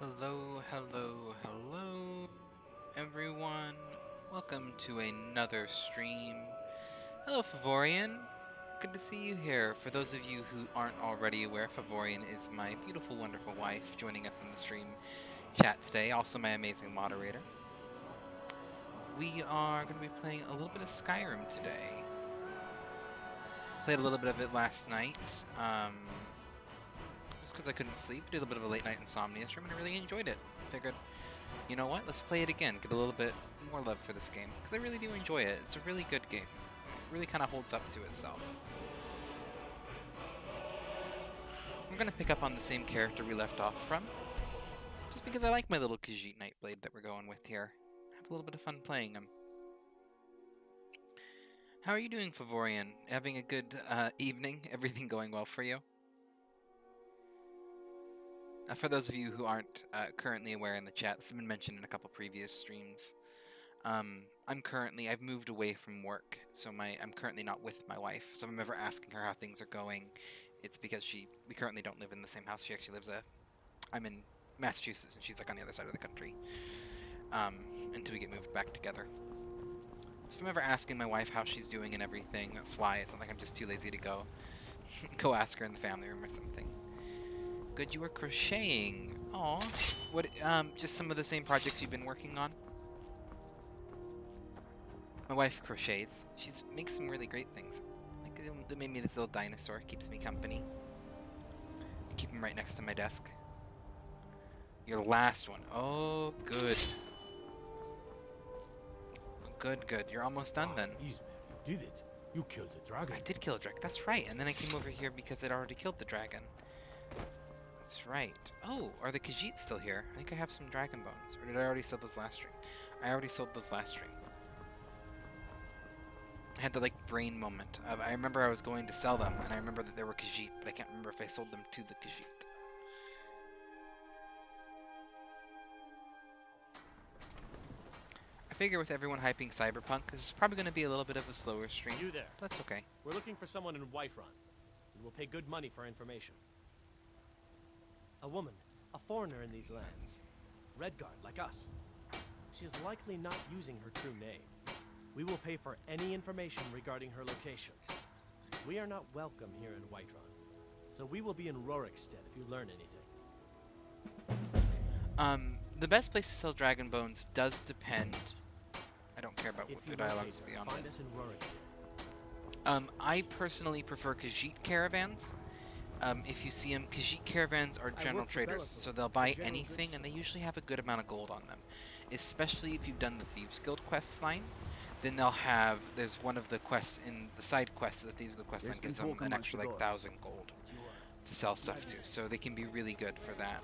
Hello, hello, hello, everyone. Welcome to another stream. Hello, Favorian. Good to see you here. For those of you who aren't already aware, Favorian is my beautiful, wonderful wife joining us in the stream chat today, also my amazing moderator. We are going to be playing a little bit of Skyrim today. Played a little bit of it last night. Just because I couldn't sleep, did a bit of a late night insomnia stream, and I really enjoyed it. Figured, you know what, let's play it again, get a little bit more love for this game, because I really do enjoy it. It's a really good game. It really kind of holds up to itself. We're going to pick up on the same character we left off from, just because I like my little Khajiit Nightblade that we're going with here. Have a little bit of fun playing him. How are you doing, Favorian? Having a good evening? Everything going well for you? For those of you who aren't currently aware in the chat, this has been mentioned in a couple previous streams. I've moved away from work, so I'm currently not with my wife. So if I'm ever asking her how things are going, it's because we currently don't live in the same house. She actually I'm in Massachusetts, and she's like on the other side of the country. Until we get moved back together. So if I'm ever asking my wife how she's doing and everything, that's why. It's not like I'm just too lazy to go ask her in the family room or something. Good, you were crocheting. Aw. What? Just some of the same projects you've been working on? My wife crochets. She makes some really great things. Like, they made me this little dinosaur. Keeps me company. Keep him right next to my desk. Your last one. Oh, good. Good, good. You're almost done then. Ismail, you did it. You killed the dragon. I did kill a dragon. That's right. And then I came over here because I'd already killed the dragon. That's right. Oh, are the Khajiit still here? I think I have some dragon bones. Or did I already sell those last string? I already sold those last string. I had the like brain moment of I remember I was going to sell them, and I remember that there were Khajiit, but I can't remember if I sold them to the Khajiit. I figure with everyone hyping Cyberpunk, this is probably going to be a little bit of a slower stream. You there. That's okay. We're looking for someone in Whiterun. We will pay good money for information. A woman, a foreigner in these lands. Redguard, like us. She is likely not using her true name. We will pay for any information regarding her location. We are not welcome here in Whiterun, so we will be in Rorikstead if you learn anything. The best place to sell dragon bones does depend. I don't care about what the dialogues beyond find it. us in Rorikstead. I personally prefer Khajiit caravans. If you see them, Khajiit caravans are general traders, so they'll buy anything, and they usually have a good amount of gold on them. Especially if you've done the Thieves Guild quests line, then there's one of the quests in the side quests of the Thieves Guild quest line gives them an extra like 1,000 gold to sell stuff to, so they can be really good for that.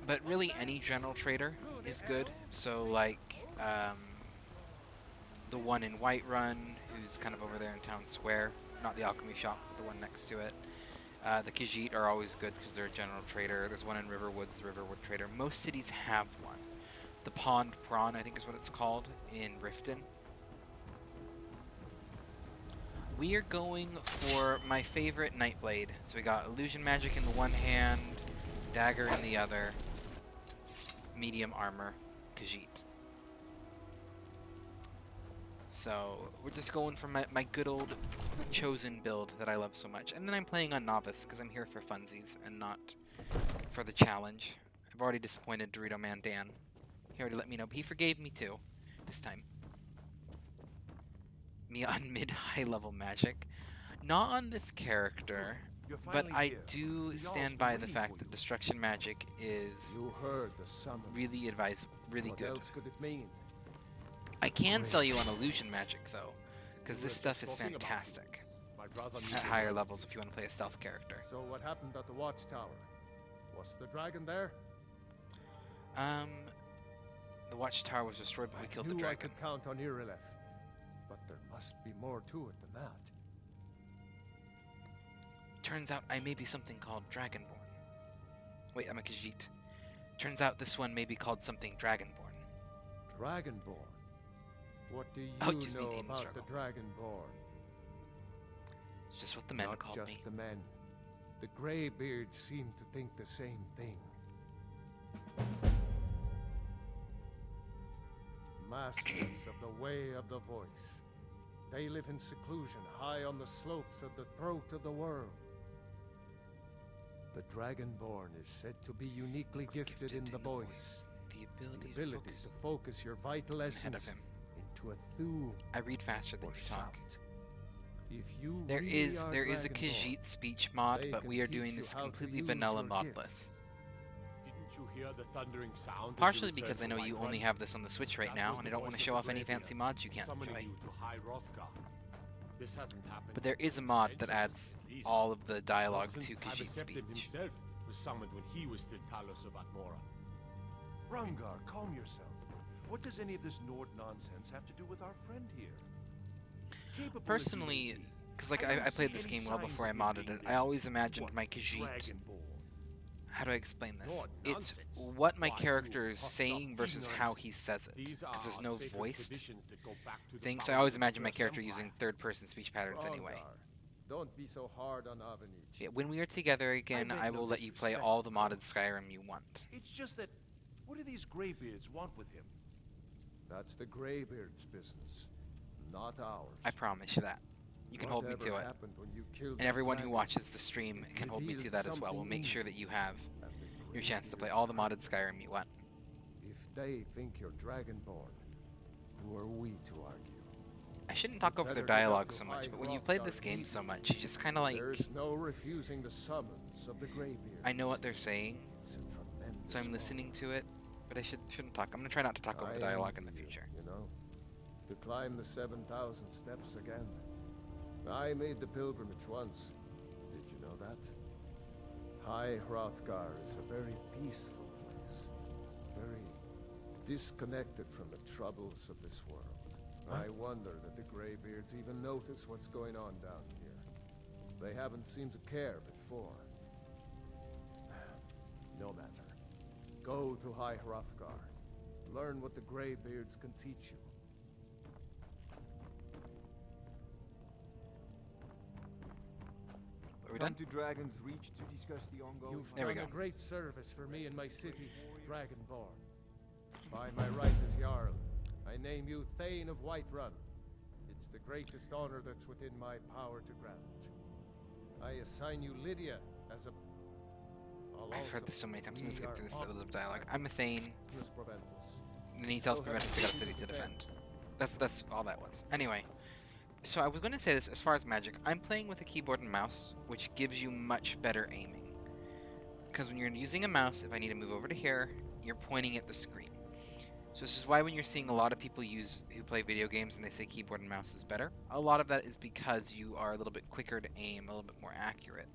But really any general trader is good, so like the one in Whiterun, who's kind of over there in Town Square, not the alchemy shop, but the one next to it. The Khajiit are always good because they're a general trader. There's one in Riverwoods, the Riverwood Trader. Most cities have one. The Pond Prawn, I think is what it's called, in Riften. We are going for my favorite Nightblade. So we got Illusion Magic in the one hand, Dagger in the other, medium armor, Khajiit. So we're just going for my good old chosen build that I love so much. And then I'm playing on Novice because I'm here for funsies and not for the challenge. I've already disappointed Dorito Man Dan. He already let me know, but he forgave me too, this time. Me on mid-high level magic. Not on this character, but I do stand by the fact that destruction magic is really good. What else could it mean? I can sell you on illusion magic though, because this stuff is fantastic at higher levels if you want to play a stealth character. So what happened at the watchtower? Was the dragon there? The watchtower was destroyed, but we killed the dragon. I could count on Irileth, but there must be more to it than that. Turns out I may be something called Dragonborn. Wait, I'm a Khajiit. Turns out this one may be called something Dragonborn. Dragonborn? What do you know about the Dragonborn? It's just what the men called me. Not just the men. The Greybeards seem to think the same thing. Masters of the Way of the Voice. They live in seclusion high on the slopes of the throat of the world. The Dragonborn is said to be uniquely gifted in the voice. The The ability, ability to focus your vital ahead of essence him. into a thum I read faster than or you talk. shout. If you There really is are a Dragonborn, Khajiit speech mod, they but can we are teach doing you this how to completely use vanilla your modless. Didn't you hear the thundering sound? Partially because I know you only have this on the Switch right now, and I don't want to show off any fancy mods you can't summoning enjoy. you to High Hrothgar. This hasn't happened But there is a in mod that centuries, adds at least. all of the dialogue Not to since Khajiit Tabitha speech. himself was summoned when he was still Talos of Atmora. Rungar, calm yourself. What does any of this Nord nonsense have to do with our friend here? Capable as he may Personally, be, because like I don't I played see this any game well signs before I of him modded being it, I this, always imagined what, my Khajiit. Dragonborn. How do I explain this? Nord It's nonsense. what my Why, character you is puffed saying up versus ignorant. how he says it. These Because there's are no sacred voiced traditions that go back to the things. So I founding always of the imagine my First character Empire. using third-person speech patterns anyway. Rungar, don't be so hard on Avenich. Yeah, when we are together again, meant I no will let you play disrespect, all the of modded course. Skyrim you want. It's just that, what do these Greybeards want with him? That's the Greybeards' business, not ours. I promise you that. You can hold me to Whatever it. happened when you killed And the everyone who dragon watches the stream can hold me to revealed that as well. We'll something make in sure you, that you have and the your chance to play Greybeards all the hide modded it. Skyrim you want. If they think you're Dragonborn, who are we to argue? I shouldn't talk over their better get up dialogue to so much, High but when you've played this Hrothgar game deep. so much, you just kind of like, There's no refusing the summons of the Greybeards. I know what they're saying, It's a tremendous so I'm listening to it, but I shouldn't talk. I'm gonna try not to talk over the I dialogue in the envy you, future. You know, to climb the 7,000 steps again. I made the pilgrimage once. Did you know that? High Hrothgar is a very peaceful place. Very disconnected from the troubles of this world. I wonder that the Greybeards even notice what's going on down here. They haven't seemed to care before. No matter. Go to High Hrothgar. Learn what the Greybeards can teach you. Are we done? Come to Dragon's Reach to discuss the ongoing. You've There we done go. a great service for me and my city, Dragonborn. By my right as Jarl, I name you Thane of Whiterun. It's the greatest honor that's within my power to grant. I assign you Lydia as a... I've heard this so many times. I'm gonna skip through this little dialogue. I'm a Thane, Business Proventus. and he tells Proventus they got a city to defend. That's all that was. Anyway, so I was going to say this as far as magic. I'm playing with a keyboard and mouse, which gives you much better aiming. Because when you're using a mouse, if I need to move over to here, you're pointing at the screen. So this is why when you're seeing a lot of people who play video games and they say keyboard and mouse is better, a lot of that is because you are a little bit quicker to aim, a little bit more accurate.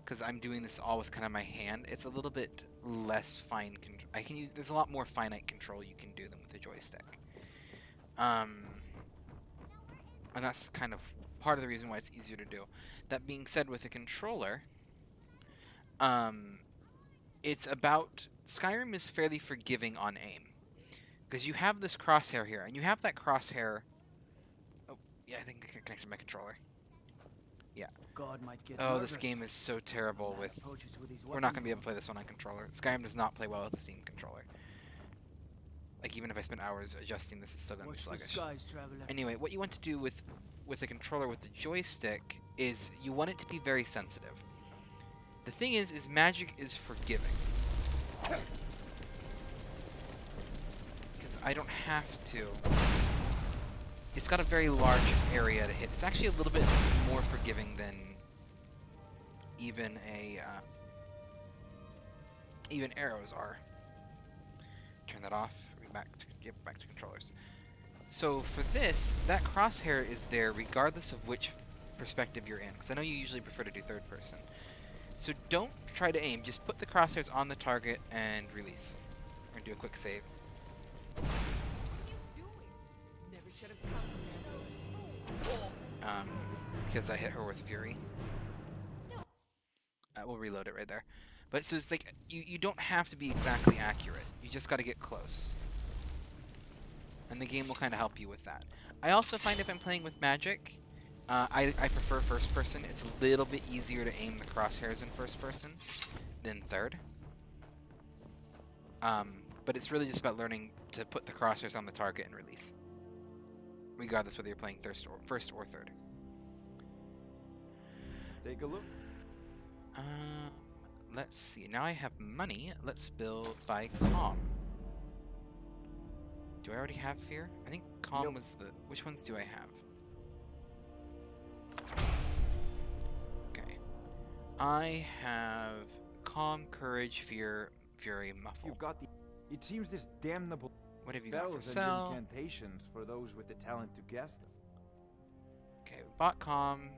Because I'm doing this all with kind of my hand, it's a little bit less fine control. There's a lot more finite control you can do than with a joystick. And that's kind of part of the reason why it's easier to do. That being said, with a controller, Skyrim is fairly forgiving on aim. Because you have this crosshair here, and you have that crosshair... Oh, yeah, I think I connected my controller. Yeah. God might get Oh, nervous this game is so terrible when with... that approaches with his We're not going to weapon be able to play this one on controller. Skyrim does not play well with a Steam controller. Like, even if I spend hours adjusting this, it's still going to be Watch the sluggish. skies, traveler. Anyway, what you want to do with a controller with the joystick is you want it to be very sensitive. The thing is magic is forgiving. Because I don't have to. It's got a very large area to hit. It's actually a little bit more forgiving than even even arrows are. Turn that off. Back to controllers. So for this, that crosshair is there regardless of which perspective you're in, because I know you usually prefer to do third person. So don't try to aim, just put the crosshairs on the target and release. Or do a quick save. What are you doing? Never should have come. Because I hit her with Fury. We'll reload it right there. But so it's like, you don't have to be exactly accurate. You just got to get close. And the game will kind of help you with that. I also find if I'm playing with magic, I prefer first person. It's a little bit easier to aim the crosshairs in first person than third. But it's really just about learning to put the crosshairs on the target and release, regardless whether you're playing first or third. Take a look. Let's see. Now I have money. Let's buy calm. Do I already have fear? I think calm Nope. was the. Which ones do I have? Okay. I have calm, courage, fear, fury, muffle. You've got the. It seems this damnable What have you got for spells sell? and incantations for those with the talent to cast them. Okay, we bought calm.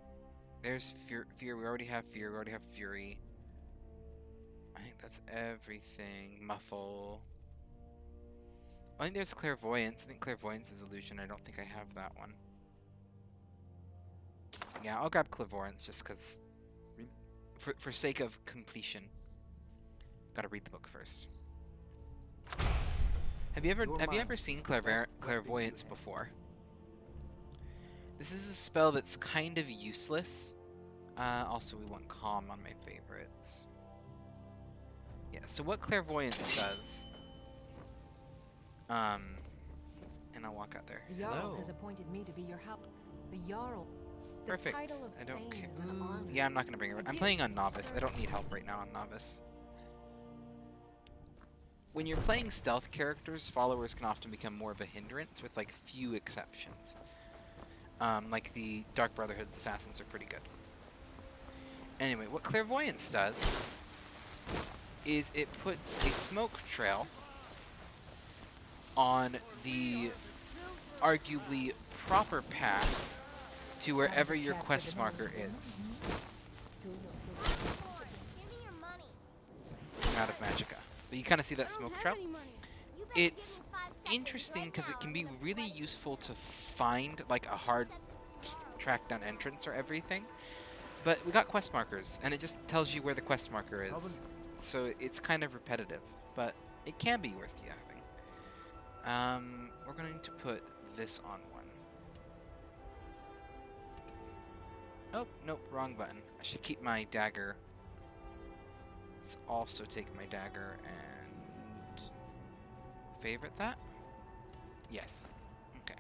There's fear. We already have fear. We already have fury. I think that's everything. Muffle. I think there's clairvoyance. I think clairvoyance is illusion. I don't think I have that one. Yeah, I'll grab clairvoyance just because, for sake of completion. Gotta read the book first. Have you ever seen clairvoyance before? This is a spell that's kind of useless. Also, we want calm on my favorites. Yeah. So what clairvoyance does? And I'll walk out there. The Jarl Hello. has appointed me to be your help. The Jarl. The Perfect. title of I don't Thane care. is an honor. Yeah, I'm not gonna bring her. I'm playing on novice. I don't need help right now on novice. When you're playing stealth characters, followers can often become more of a hindrance, with like few exceptions. Like the Dark Brotherhood's assassins are pretty good. Anyway, what clairvoyance does is it puts a smoke trail on the arguably proper path to wherever your quest marker is. I'm out of magicka. But you kind of see that smoke trail? It's interesting because it can be really useful to find like a hard track down entrance or everything. But we got quest markers, and it just tells you where the quest marker is. So it's kind of repetitive, but it can be worth you having. We're going to put this on one. Oh, nope, wrong button. I should keep my dagger. Let's also take my dagger and favorite that. Yes. Okay.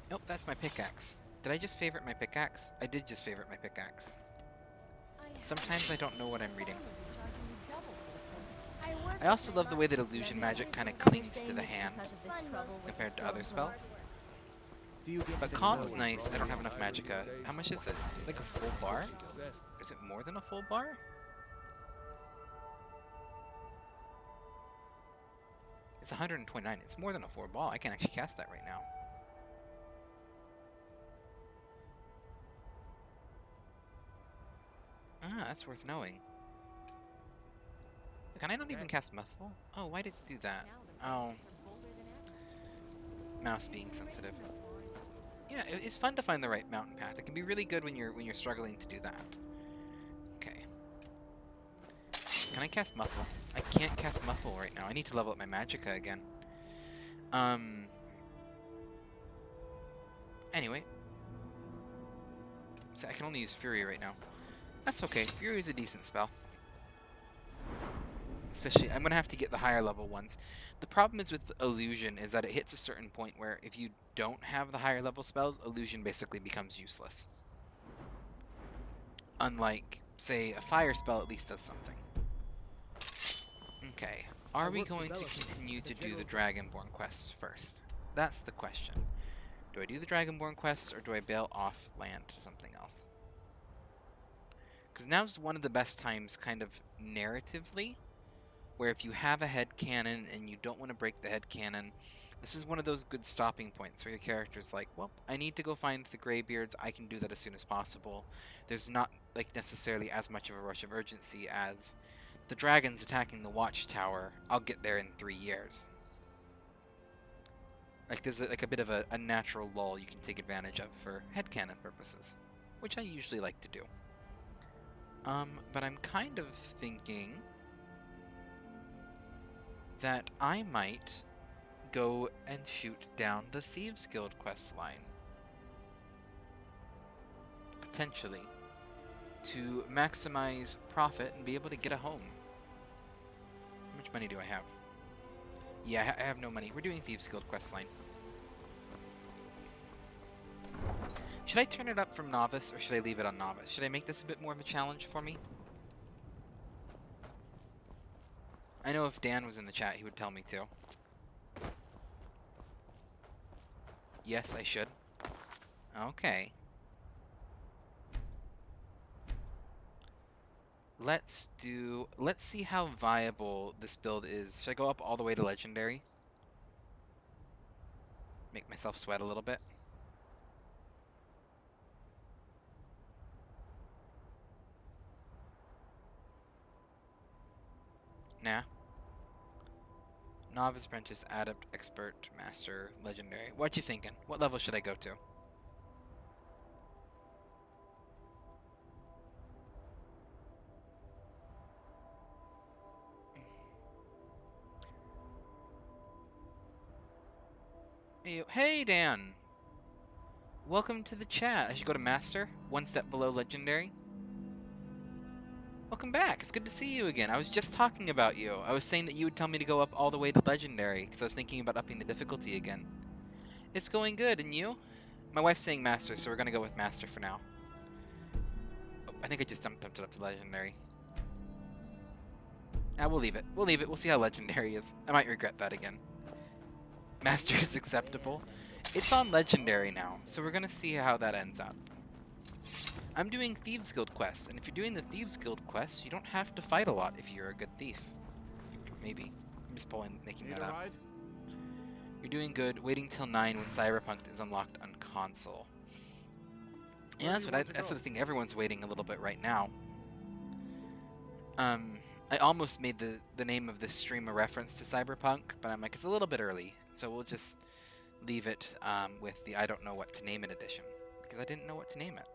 Nope, that's my pickaxe. Did I just favorite my pickaxe? I did just favorite my pickaxe. Sometimes I don't know what I'm reading. I also love the way that illusion magic kind of clings to the hand compared to other spells. But calm's nice. I don't have enough magicka. How much is it? Is it like a full bar? Is it more than a full bar? It's 129. It's more than a 4 ball. I can actually cast that right now. Ah, that's worth knowing. Can I not even cast Muffle? Oh, why did it do that? Oh. Mouse being sensitive. Yeah, it's fun to find the right mountain path. It can be really good when you're struggling to do that. Okay. Can I cast Muffle? I can't cast Muffle right now. I need to level up my magicka again. Anyway. So I can only use Fury right now. That's okay. Fury is a decent spell. Especially, I'm going to have to get the higher level ones. The problem is with Illusion is that it hits a certain point where if you don't have the higher level spells, Illusion basically becomes useless. Unlike, say, a fire spell at least does something. Okay, are we going to continue to do the Dragonborn quests first? That's the question. Do I do the Dragonborn quests or do I bail off land to something else? Because now's one of the best times, kind of narratively, where if you have a headcanon and you don't want to break the headcanon, this is one of those good stopping points where your character's like, well, I need to go find the Greybeards, I can do that as soon as possible. There's not like necessarily as much of a rush of urgency as the dragons attacking the watchtower, I'll get there in 3 years. Like there's like a bit of a natural lull you can take advantage of for headcanon purposes, which I usually like to do. But I'm kind of thinking that I might go and shoot down the Thieves Guild quest line. potentially, to maximize profit and be able to get a home. How much money do I have? Yeah, I have no money. We're doing Thieves Guild questline. Should I turn it up from Novice, or should I leave it on Novice? Should I make this a bit more of a challenge for me? I know if Dan was in the chat, he would tell me to. Yes, I should. Okay. Let's see how viable this build is. Should I go up all the way to Legendary? Make myself sweat a little bit. Nah. Novice, Apprentice, Adept, Expert, Master, Legendary. What you thinking? What level should I go to? Hey, Dan! Welcome to the chat. I should go to Master, one step below Legendary. Welcome back. It's good to see you again. I was just talking about you. I was saying that you would tell me to go up all the way to Legendary, because I was thinking about upping the difficulty again. It's going good, and you? My wife's saying Master, so we're going to go with Master for now. Oh, I think I just dumped it up to Legendary. We'll leave it. We'll leave it. We'll see how Legendary is. I might regret that again. Master is acceptable. It's on Legendary now, so we're going to see how that ends up. I'm doing Thieves Guild quests, and if you're doing the Thieves Guild quests, you don't have to fight a lot if you're a good thief. Maybe. I'm just making that up. Ride? You're doing good. Waiting till 9 when Cyberpunk is unlocked on console. Yeah, that's what I think everyone's waiting a little bit right now. I almost made the name of this stream a reference to Cyberpunk, but I'm like, it's a little bit early, so we'll just leave it with the I don't know what to name it edition, because I didn't know what to name it.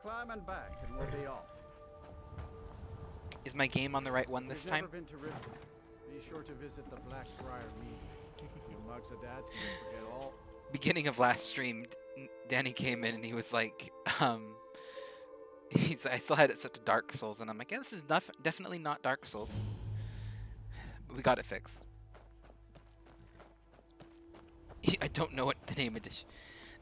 Climb and back, and we'll be off. Is my game on the right one this time? Never been to Riften. Be sure to visit the Blackbriar meeting. Your mugs of that, you forget all. Beginning of last stream, Danny came in and he was like, I still had it set to Dark Souls, and I'm like, yeah, this is definitely not Dark Souls. But we got it fixed. I don't know what the name edition.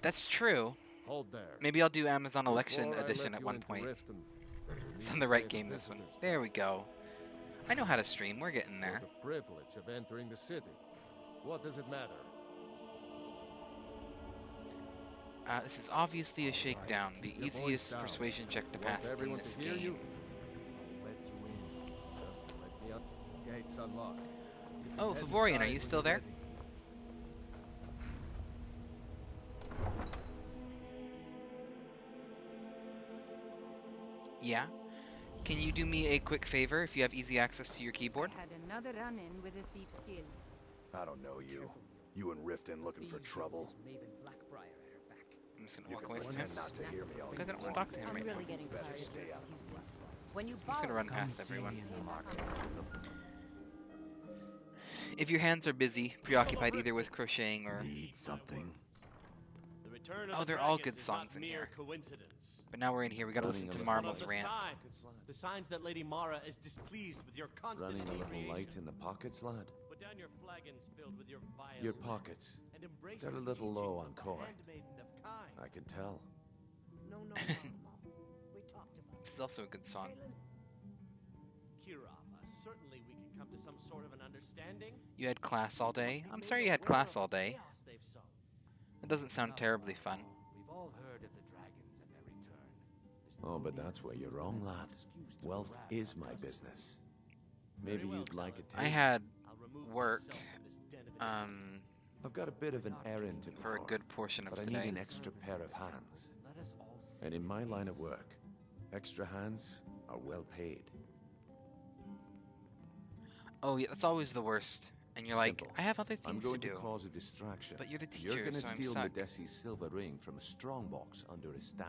That's true. Hold there. Maybe I'll do Amazon Election Before I Edition let at you one into point. Riften, you It's need on the to right pay game, this one. visitors There we tax. go. I know how to stream. We're getting For there. the privilege of entering the city. What does it matter? This is obviously a shakedown. The Keep your voice easiest down. persuasion check to Want pass in everyone this to hear you? game. I'll let you in. Just let the gates unlock. Oh, Head Favorian, are inside you when still you're there? ready. Yeah? Can you do me a quick favor if you have easy access to your keyboard? Had another run-in with a thief's guild. I don't know you. You and Riften looking for trouble. I'm just gonna You walk can away from him. pretend not to hear me all Because I you don't want to want. talk to him I'm right now. really getting Better tired of stay your out of my excuses. When you I'm just gonna borrow, run past everyone. market. If your hands are busy, preoccupied either with crocheting or... Need something? The return Oh, of the they're all dragons good is songs not in mere here. coincidence. But now we're in here, we gotta listen to It's one of Marmal's the rant. The signs that Lady Mara is displeased with your constant Running a little light inebriation. in the pockets, lad? Put down your flagons filled with your vile Your liquor pockets. and embrace They're the a little low teachings on of the coin. handmaiden of Kai. I can tell. No, Mom. We talked about This is also a good song. Kira, certainly we can come to some sort of an understanding. You had class all day? Must be I'm made sorry you had aware class of all the day. chaos they've sown. That doesn't sound terribly fun. We've all heard of the dragons and their return. Oh, but that's where you're wrong, lad. Wealth is my business. Maybe well, you'd like a I taste. had I'll remove work, myself from this den of iniquity. I've got a bit of an errand to for a perform, good portion of but I need today. an extra pair of hands. Let us all see And in my line of work, extra hands are well paid. Oh yeah, that's always the worst. And you're like, Simple. I have other I'm things going to to do. cause a distraction. But you're the You're teacher, gonna so I'm steal stuck. Medesi's silver ring from a strongbox under a stand.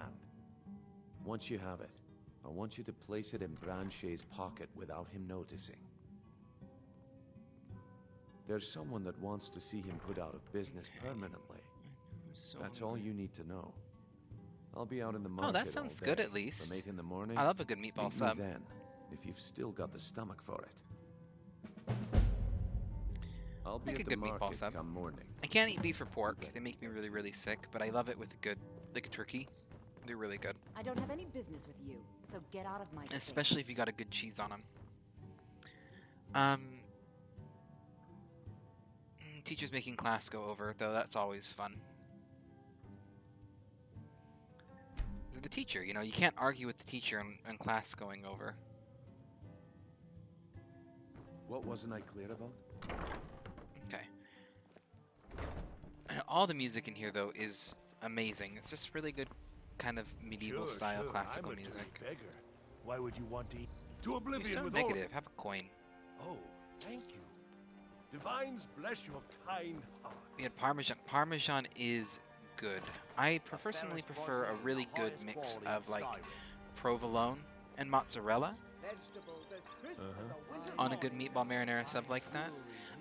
Once you have it, I want you to place it in Branche's pocket without him noticing. There's someone that wants to see him put out of business permanently. So That's all you need to know. I'll be out in the market Oh, that all sounds day. good at least. From 8 in the morning. I love a good meatball meet me sub. then, if you've still got the stomach for it. I'll be Like at a the good meatball market sub. come morning. I can't eat beef or pork. They make me really, really sick, but I love it with a good, like a turkey. They're really good. I don't have any business with you, so get out of my face. Especially if you got a good cheese on them. Teachers making class go over, though. That's always fun. The teacher, you know, you can't argue with the teacher in class going over. What wasn't I clear about? Okay. And all the music in here, though, is amazing. It's just really good, kind of medieval style classical music. Beggar. Why would you want to eat? To You're oblivion so with negative. Have a coin. all. Oh, thank you. Divines bless your kind heart. We had Parmesan. Parmesan is good. I personally prefer a really good mix of like provolone and mozzarella on a good meatball marinara sub like that.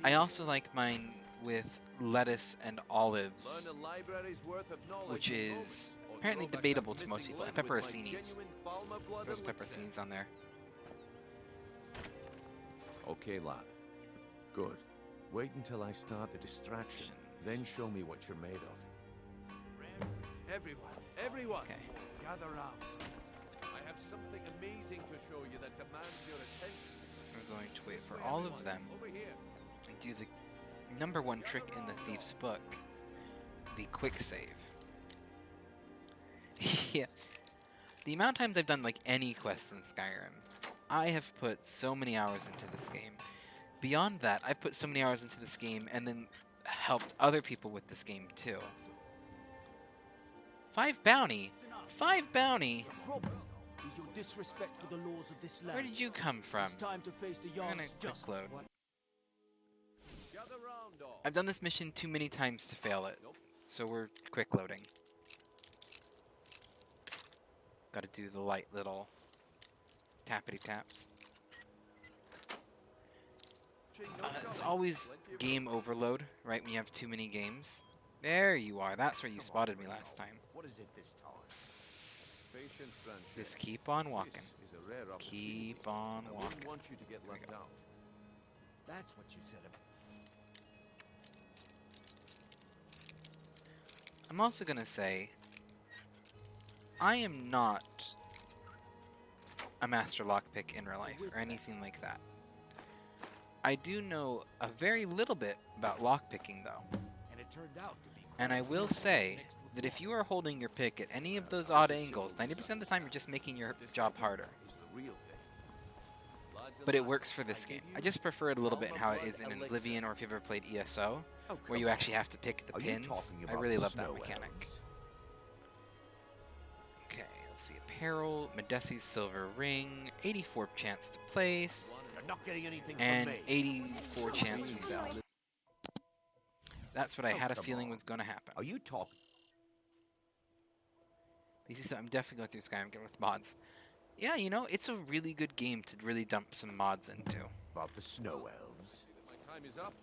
I also like mine with lettuce and olives, which is apparently debatable to most people, and pepperoncinis. There's pepperoncinis on there. Okay, lad. Good. Wait until I start the distraction, then show me what you're made of. Everyone, Okay. gather round. I have something amazing to show you that demands your attention. We're going to wait for all of them Over here. and do the number one trick in the thief's book, the quick save. Yeah. The amount of times I've done like any quest in Skyrim, I have put so many hours into this game. Beyond that, I've put so many hours into this game and then helped other people with this game too. 5 bounty? 5 bounty? Is your disrespect for the laws of this land. Where did you come from? It's time to face the I'm gonna Jarl's quick justice. load. Gather round, all. I've done this mission too many times to fail it, so we're quick loading. Gotta do the light little tappity taps. It's always game overload, right, when you have too many games. There you are, that's where you spotted me last time. What is it this time? Patience, Blanchett. Just keep on walking. This is a rare opportunity. Keep on I walking. wouldn't want you to get There we left go. out. That's what you said about. I'm also gonna say, I am not a master lockpick in real life or anything like that. I do know a very little bit about lockpicking though, And it turned out to be. and I will say that if you are holding your pick at any of those odd angles, 90% of the time you're just making your job harder. Is the real thing. Lads and But it lasses, works for this game. I just prefer it a little bit in how it is in Oblivion or if you've ever played ESO, where you actually have to pick the Are you pins. talking I about really the love that snow mechanic. elves? Okay, let's see. Apparel, Medesi's silver ring, 84 chance to place, You're not getting anything and from me. 84 chance we fell. That's what I had a come feeling on. was going to happen. Are you talking? You see, so I'm definitely going through Skyrim again with mods. Yeah, you know, it's a really good game to really dump some mods into. About the snow elves. My time is up.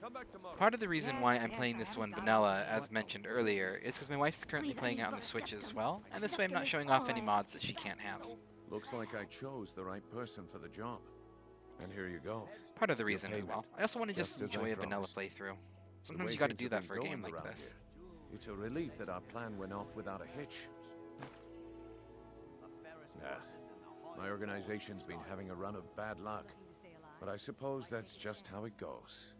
Come back tomorrow. Part of the reason Yes, why I'm yes, playing I this haven't one got vanilla, it. as mentioned earlier, is because my wife's currently Please, I playing need it on got the a Switch as septum. well, and this way I'm Septum not is showing off any alright. mods that she can't have. Looks like I chose the right person for the job. And here you go. Part of the reason as payment. well. I also want to just Just as I enjoy a vanilla promised. playthrough. The Sometimes way you got to things do have that been for a game going like around this. here, it's a relief that our plan went off without a hitch. My organization's been having a run of bad luck, but I suppose that's just how it goes.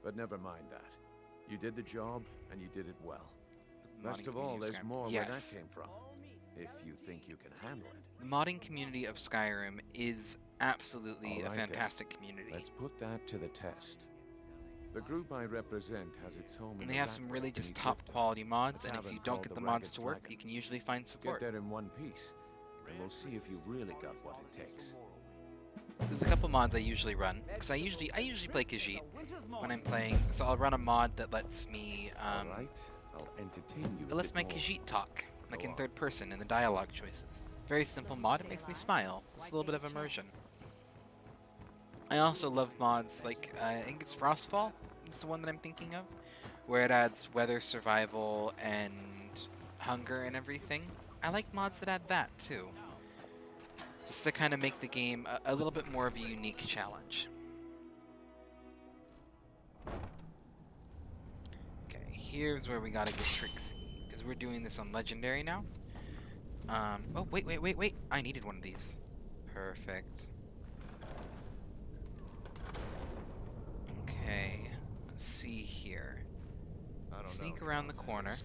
But never mind that. You did the job, and you did it well. Best Modding of all, community of there's Skyrim. more where Yes. that came from. If you think you can handle it. The modding community of Skyrim is absolutely All a right then. fantastic community. Let's put that to the test. The group I represent has its home in And the they have Rat some really Rock just beneath top Riften. quality mods, A and if tavern you don't called get the the mods Ragged to work, Flagon. you can usually find Get support. there in one piece, and we'll see if you really got what it takes. There's a couple mods I usually run, because I usually play Khajiit when I'm playing, so I'll run a mod that lets me, All right, I'll entertain you. it lets my more. Khajiit talk, like Go in on. third person in the dialogue choices. Very simple mod, it makes me smile. It's a little bit of immersion. I also love mods like, I think it's Frostfall, is the one that I'm thinking of, where it adds weather survival and hunger and everything. I like mods that add that too. Just to kind of make the game a little bit more of a unique challenge. Okay, here's where we gotta get Trixie. Because we're doing this on Legendary now. Oh, wait. I needed one of these. Perfect. Okay, let's see here. Sneak around the corner.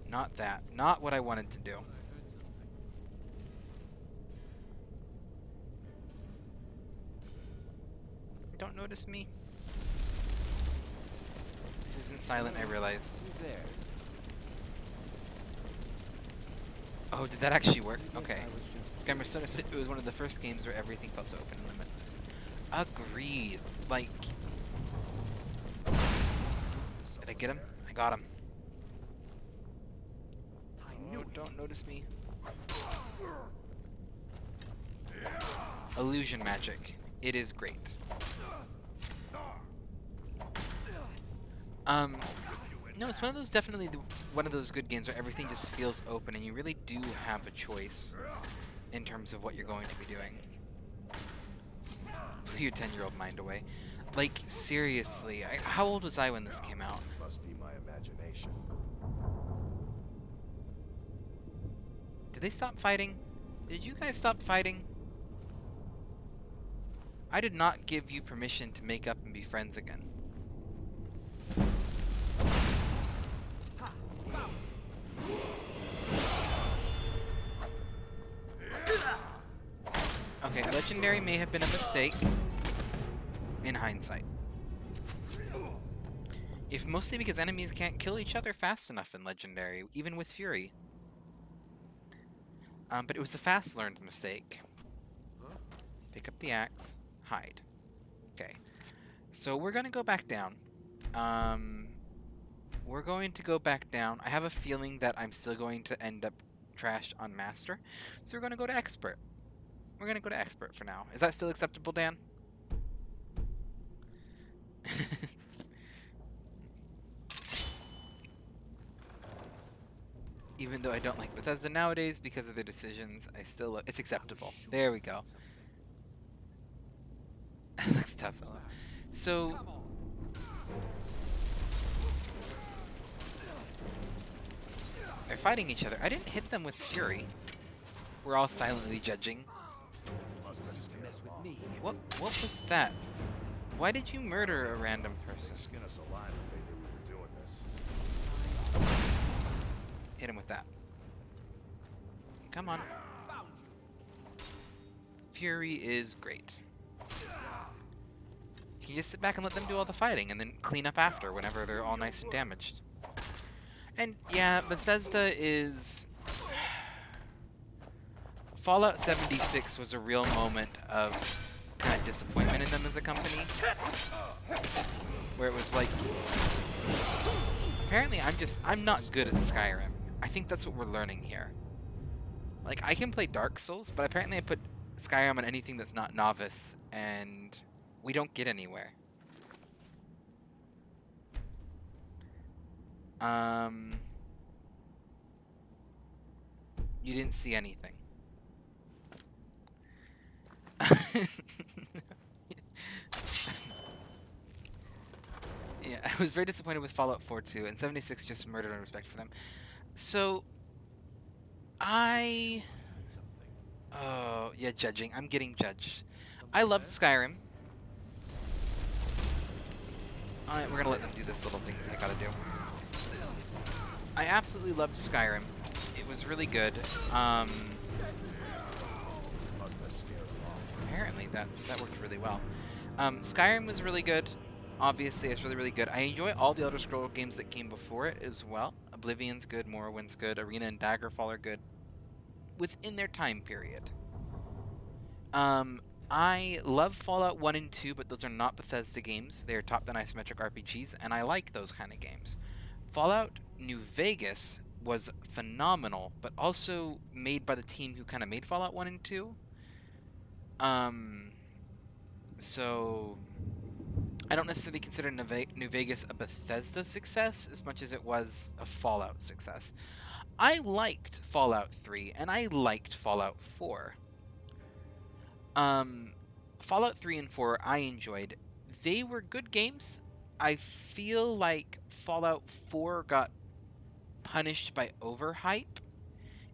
Not that. Not what I wanted to do. Don't notice me. This isn't silent, I realized. Oh, did that actually work? Okay. Skyrim it was one of the first games where everything felt so open and limitless. Agreed. Like... Did I get him? I got him. Oh, don't notice me. Illusion magic. It is great. No, it's one of those one of those good games where everything just feels open and you really do have a choice in terms of what you're going to be doing. Blew your 10-year-old mind away. Like, seriously, how old was I when this came out? Must be my imagination. Did they stop fighting? Did you guys stop fighting? I did not give you permission to make up and be friends again. Okay, Legendary may have been a mistake in hindsight. If mostly because enemies can't kill each other fast enough in Legendary, even with Fury. But it was a fast-learned mistake. Pick up the axe, hide. Okay, so we're gonna go back down. We're going to go back down. I have a feeling that I'm still going to end up trashed on Master, so we're gonna go to Expert. We're gonna go to Expert for now. Is that still acceptable, Dan? Even though I don't like Bethesda nowadays because of their decisions, I still it's acceptable. There we go. Looks tough. So they're fighting each other. I didn't hit them with Fury. We're all silently judging. What was that? Why did you murder a random person? Skin us alive if they knew we were doing this. Hit him with that. Come on. Fury is great. You can just sit back and let them do all the fighting and then clean up after whenever they're all nice and damaged. And yeah, Bethesda is... Fallout 76 was a real moment of kind of disappointment in them as a company. Where it was like... Apparently I'm not good at Skyrim. I think that's what we're learning here. Like, I can play Dark Souls, but apparently I put Skyrim on anything that's not Novice, and we don't get anywhere. You didn't see anything. Yeah, I was very disappointed with Fallout 4 too, and 76 just murdered on respect for them. So, oh yeah, judging. I'm getting judged. I loved Skyrim. Alright, we're gonna let them do this little thing they gotta do. I absolutely loved Skyrim. It was really good. Apparently that worked really well. Skyrim was really good. Obviously, it's really, really good. I enjoy all the Elder Scrolls games that came before it as well. Oblivion's good, Morrowind's good, Arena and Daggerfall are good. Within their time period. I love Fallout 1 and 2, but those are not Bethesda games. They are top-down isometric RPGs, and I like those kind of games. Fallout New Vegas was phenomenal, but also made by the team who kind of made Fallout 1 and 2. So I don't necessarily consider New Vegas a Bethesda success as much as it was a Fallout success. I liked Fallout 3 and I liked Fallout 4. Fallout 3 and 4 I enjoyed. They were good games. I feel like Fallout 4 got punished by overhype,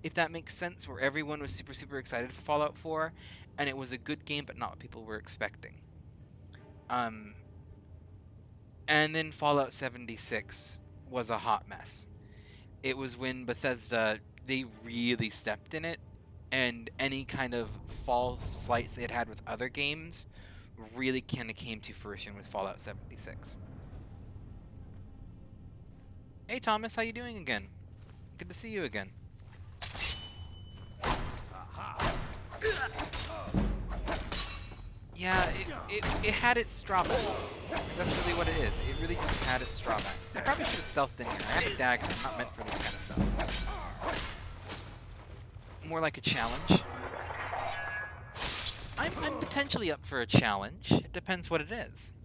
if that makes sense, where everyone was super, super excited for Fallout 4, and it was a good game, but not what people were expecting. And then Fallout 76 was a hot mess. It was when Bethesda, they really stepped in it, and any kind of false slights they had had with other games really kind of came to fruition with Fallout 76. Hey Thomas, how you doing again? Good to see you again. Yeah, it had its drawbacks. That's really what it is. It really just had its drawbacks. I probably should have stealthed in here. I have a dagger. I'm not meant for this kind of stuff. More like a challenge. I'm potentially up for a challenge. It depends what it is.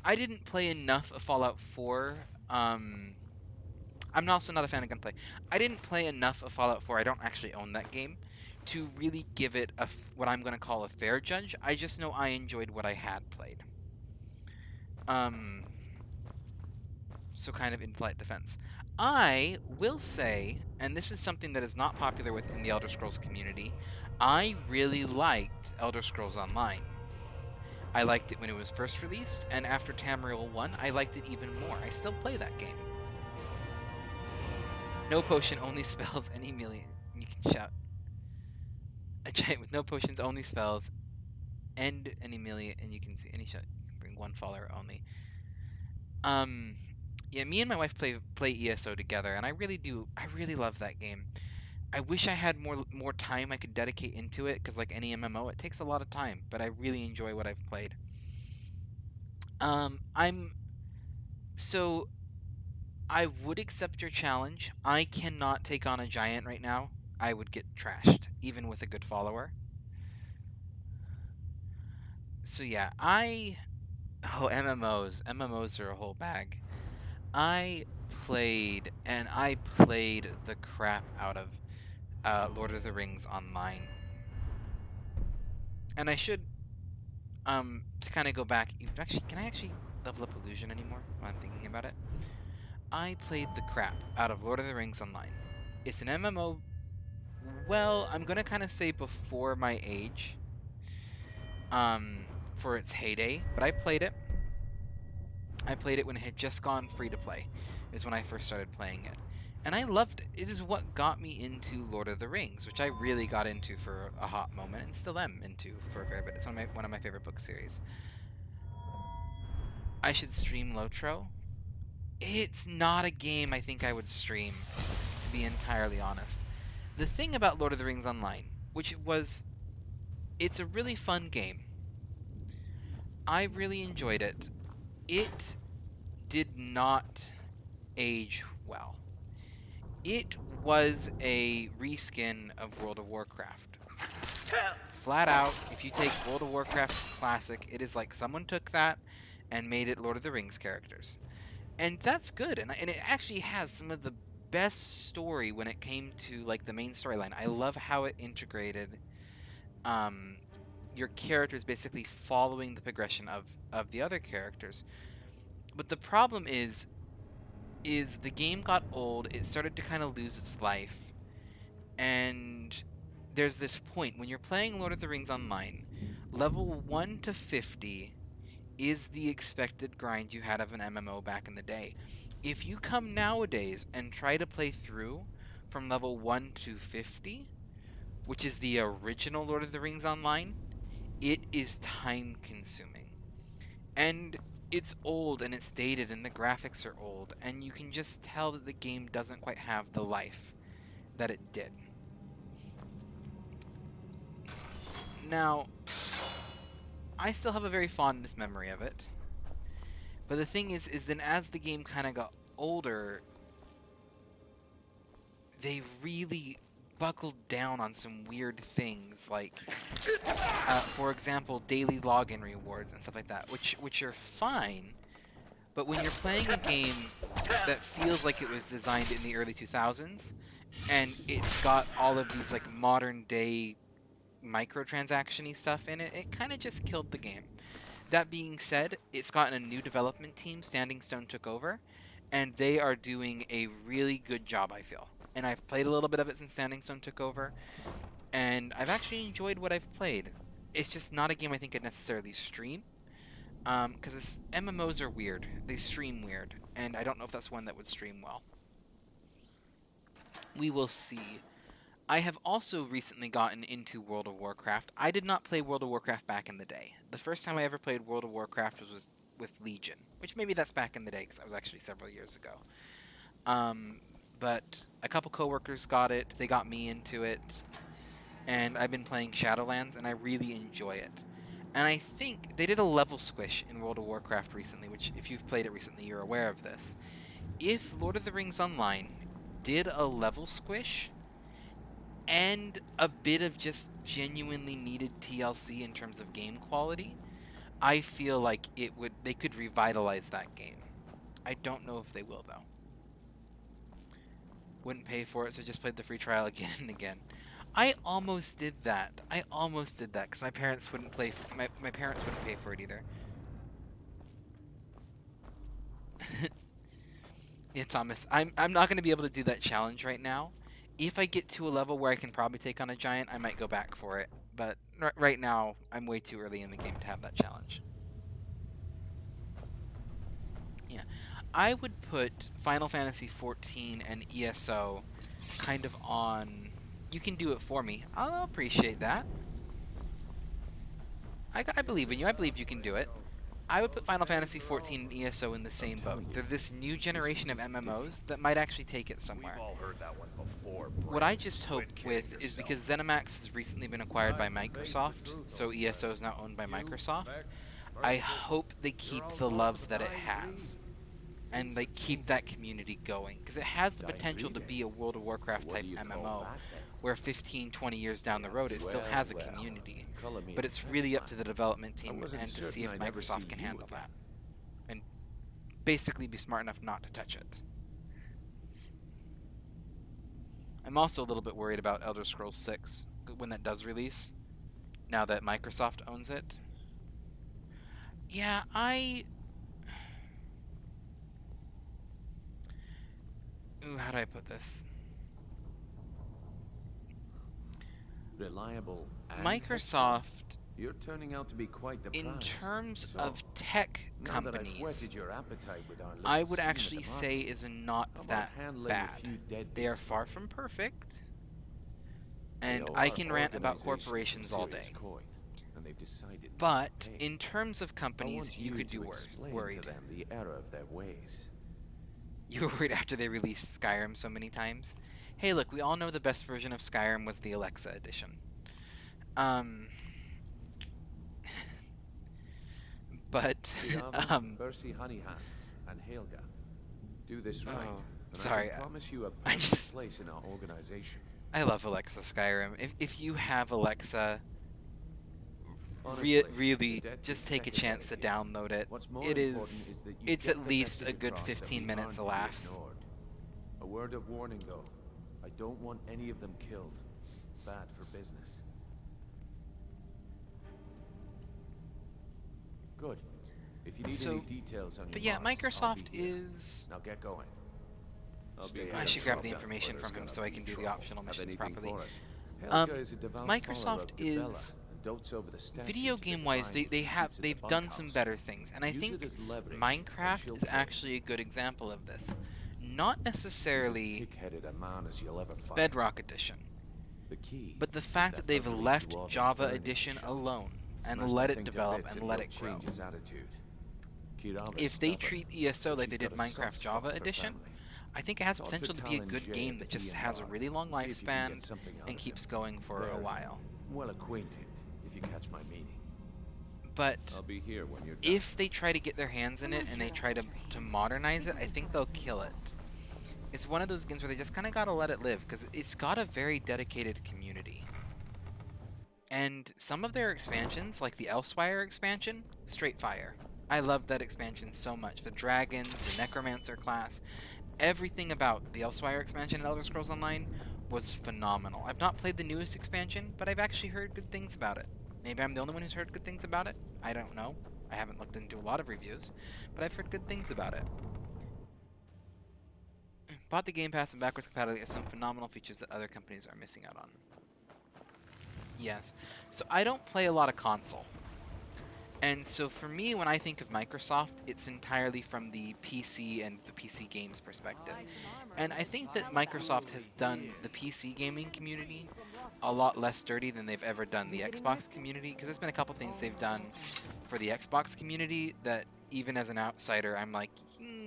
I didn't play enough of Fallout 4. I'm also not a fan of gunplay. I didn't play enough of Fallout 4. I don't actually own that game to really give it what I'm going to call a fair judge. I just know I enjoyed what I had played. So kind of in-flight defense. I will say, and this is something that is not popular within the Elder Scrolls community, I really liked Elder Scrolls Online. I liked it when it was first released, and after Tamriel 1, I liked it even more. I still play that game. No potion only spells any melee. You can shout. A giant with no potions only spells end any melee, and you can see any shot. You can bring one follower only. Yeah, me and my wife play ESO together, and I really love that game. I wish I had more time I could dedicate into it, because like any MMO, it takes a lot of time, but I really enjoy what I've played. So I would accept your challenge. I cannot take on a giant right now. I would get trashed, even with a good follower. So yeah, MMOs are a whole bag. I played the crap out of Lord of the Rings Online. And I should, to kind of go back, actually, can I actually level up Illusion anymore while I'm thinking about it? I played the crap out of Lord of the Rings Online. It's an MMO, well, I'm gonna kind of say before my age, for its heyday, but I played it. I played it when it had just gone free to play, is when I first started playing it. And I loved it. It is what got me into Lord of the Rings, which I really got into for a hot moment, and still am into for a fair bit. It's one of my favorite book series. I should stream Lotro. It's not a game I think I would stream, to be entirely honest. The thing about Lord of the Rings Online, it's a really fun game. I really enjoyed it. It did not age well. It was a reskin of World of Warcraft. Flat out, if you take World of Warcraft Classic, it is like someone took that and made it Lord of the Rings characters. And that's good, and it actually has some of the best story when it came to like the main storyline. I love how it integrated your characters basically following the progression of the other characters. But the problem is the game got old, it started to kind of lose its life, and there's this point when you're playing Lord of the Rings Online, level 1 to 50 is the expected grind you had of an MMO back in the day. If you come nowadays and try to play through from level 1 to 50, which is the original Lord of the Rings Online, it is time consuming. And it's old and it's dated and the graphics are old, and you can just tell that the game doesn't quite have the life that it did. Now, I still have a very fond memory of it, but the thing is then as the game kind of got older, they really buckled down on some weird things, like, for example, daily login rewards and stuff like that, which are fine. But when you're playing a game that feels like it was designed in the early 2000s, and it's got all of these like modern day microtransaction-y stuff in it, it kind of just killed the game. That being said, it's gotten a new development team. Standing Stone took over, and they are doing a really good job, I feel. And I've played a little bit of it since Standing Stone took over, and I've actually enjoyed what I've played. It's just not a game I think I'd necessarily stream, because MMOs are weird. They stream weird, and I don't know if that's one that would stream well. We will see. I have also recently gotten into World of Warcraft. I did not play World of Warcraft back in the day. The first time I ever played World of Warcraft was with Legion, which maybe that's back in the day, because that was actually several years ago. But a couple coworkers got it, they got me into it, and I've been playing Shadowlands, and I really enjoy it. And I think they did a level squish in World of Warcraft recently, which if you've played it recently, you're aware of this. If Lord of the Rings Online did a level squish, and a bit of just genuinely needed TLC in terms of game quality, I feel like they could revitalize that game. I don't know if they will, though. Wouldn't pay for it, so just played the free trial again and again. I almost did that. Because my parents wouldn't play. My parents wouldn't pay for it either. Yeah, Thomas. I'm not going to be able to do that challenge right now. If I get to a level where I can probably take on a giant, I might go back for it. But right now, I'm way too early in the game to have that challenge. Yeah. I would put Final Fantasy XIV and ESO kind of on... You can do it for me. I'll appreciate that. I believe in you. I believe you can do it. I would put Final Fantasy XIV and ESO in the same boat. They're this new generation of MMOs that might actually take it somewhere. We've all heard that one before. What I just hope with is because ZeniMax has recently been acquired by Microsoft, so ESO is now owned by Microsoft, I hope they keep the love that it has. And they keep that community going. Because it has the potential to be a World of Warcraft type MMO, where 15, 20 years down the road it still has a community. But it's really up to the development team and to see if Microsoft can handle that. And basically be smart enough not to touch it. I'm also a little bit worried about Elder Scrolls 6 when that does release, now that Microsoft owns it. Yeah, Ooh, how do I put this? Reliable and Microsoft, you're turning out to be quite the in prize. terms So, of tech now that I've companies, whetted your appetite with our little I would scheme at actually the say market, is not how about that handling a bad. few They are deadbeats far for from me? perfect, They and owe I our can rant about organization corporations some all serious day. coin, and they've decided not But to pay. in terms of I companies, want you could to do explain worried. to them the error of their ways. You were worried after they released Skyrim so many times. Hey, look, we all know the best version of Skyrim was the Alexa edition. But Bercy Honeyhand and Helga. Do this right. Oh, and sorry, I can promise you a I permanent just- place in our organization. I love Alexa Skyrim. If you have Alexa, Honestly, really, the debt just is take a chance to secondary here. download it. What's more It important is. is that you It's get at the least a message good across that 15 we minutes aren't of to be laughs. ignored. A word of warning, though. I don't want any of them killed. Bad for business. Good. If you need So- any details on your But yeah, marks, I'll Microsoft be here. is. Now get going. I'll I be here should to grab drop the down information where from him there's so I gonna can be do the trouble. optional Have missions anything properly. for us? Helga is a devout follower Microsoft of Dibella is and dotes over the statue video to the game wise, divine they've keeps at the done some bunkhouse. better things, and I Use think it as leverage, and Minecraft she'll is pay. actually a good example of this. Not He's as necessarily pig-headed a man as you'll ever find. Bedrock Edition, The key but the is fact that they've utterly left dwarven Java burning Edition shot. alone and Smash let that it thing to develop bits and and let he'll it grow. change his attitude. Kirama's If they stubborn, treat ESO but like they she's did got a soft Minecraft spot Java for her Edition, family. I think it has Talk to potential to be a Talon good Jay game at that the just has a DMR. really long See if you can get lifespan something out and of keeps him. going for a They're while. well acquainted, if you catch my meaning. But I'll be here when you're done. if they try to get their hands in it and they try to modernize it, I think they'll kill it. It's one of those games where they just kind of gotta let it live, because it's got a very dedicated community. And some of their expansions, like the Elsewire expansion, straight fire. I love that expansion so much. The dragons, the necromancer class, everything about the Elsewire expansion in Elder Scrolls Online was phenomenal. I've not played the newest expansion, but I've actually heard good things about it. Maybe I'm the only one who's heard good things about it. I don't know. I haven't looked into a lot of reviews, but I've heard good things about it. Bought the Game Pass and backwards compatibility are some phenomenal features that other companies are missing out on. Yes. So I don't play a lot of console. And so for me, when I think of Microsoft, it's entirely from the PC and the PC games perspective. And I think that Microsoft has done the PC gaming community a lot less dirty than they've ever done the Xbox community, because there's been a couple things they've done for the Xbox community that even as an outsider, I'm like,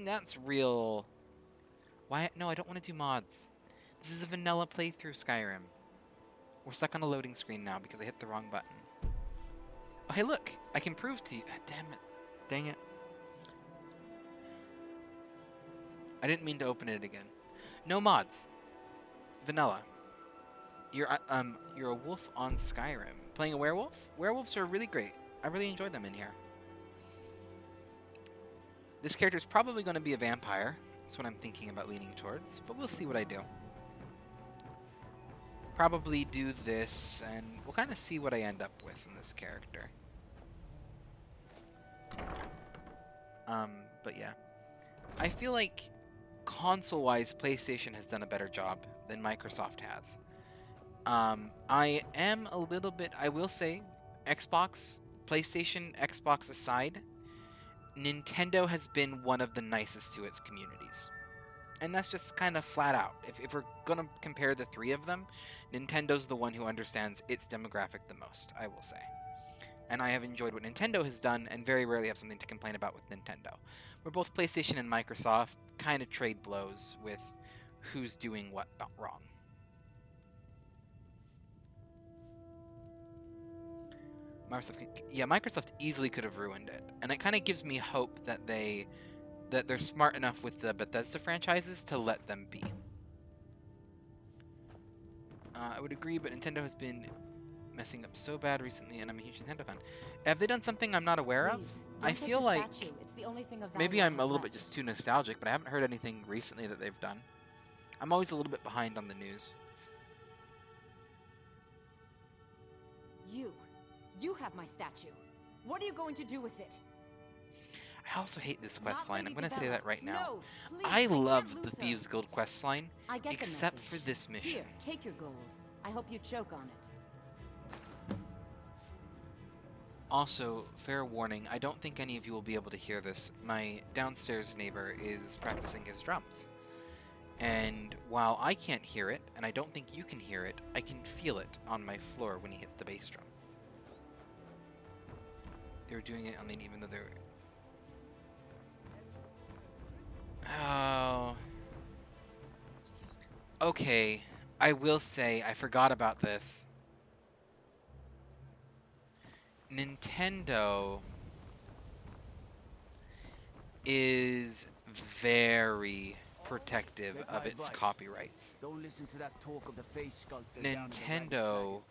that's real. Why? No, I don't want to do mods. This is a vanilla playthrough Skyrim. We're stuck on a loading screen now because I hit the wrong button. Oh, hey, look! I can prove to you. Damn it. Dang it. I didn't mean to open it again. No mods. Vanilla. You're a wolf on Skyrim. Playing a werewolf? Werewolves are really great. I really enjoy them in here. This character is probably going to be a vampire. That's what I'm thinking about leaning towards, but we'll see what I do. Probably do this, and we'll kind of see what I end up with in this character. But yeah. I feel like console-wise, PlayStation has done a better job than Microsoft has. I am a little bit, I will say, Xbox, PlayStation, Xbox aside, Nintendo has been one of the nicest to its communities. And that's just kind of flat out. If we're going to compare the three of them, Nintendo's the one who understands its demographic the most, I will say. And I have enjoyed what Nintendo has done, and very rarely have something to complain about with Nintendo. Where both PlayStation and Microsoft kind of trade blows with who's doing what wrong. Microsoft easily could have ruined it. And it kind of gives me hope that they're smart enough with the Bethesda franchises to let them be. I would agree, but Nintendo has been messing up so bad recently, and I'm a huge Nintendo fan. Have they done something I'm not aware of? I feel like maybe I'm a little bit just too nostalgic, but I haven't heard anything recently that they've done. I'm always a little bit behind on the news. You have my statue. What are you going to do with it? I also hate this quest line. I'm going to say that right now. No, please, I love can't the lose her. Thieves Guild quest line, I get the except message. for this mission. Here, take your gold. I hope you choke on it. Also, fair warning, I don't think any of you will be able to hear this. My downstairs neighbor is practicing his drums. And while I can't hear it, and I don't think you can hear it, I can feel it on my floor when he hits the bass drum. They were doing it on the even though they're... Oh. Okay, I will say, I forgot about this. Nintendo is very protective of its copyrights. Don't listen to that talk of the face sculptor. Nintendo,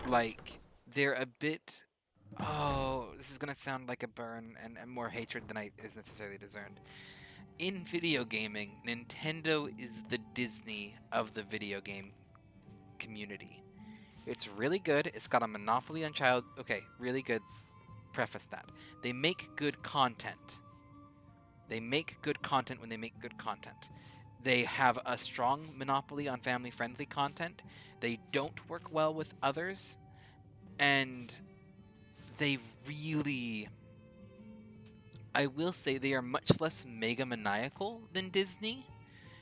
like, they're a bit... Oh, this is gonna sound like a burn and more hatred than is necessarily deserved. In video gaming, Nintendo is the Disney of the video game community. It's really good. It's got a monopoly on child... Okay, really good. Preface that. They make good content. They make good content when they make good content. They have a strong monopoly on family-friendly content. They don't work well with others. And they really... I will say they are much less megamaniacal than Disney.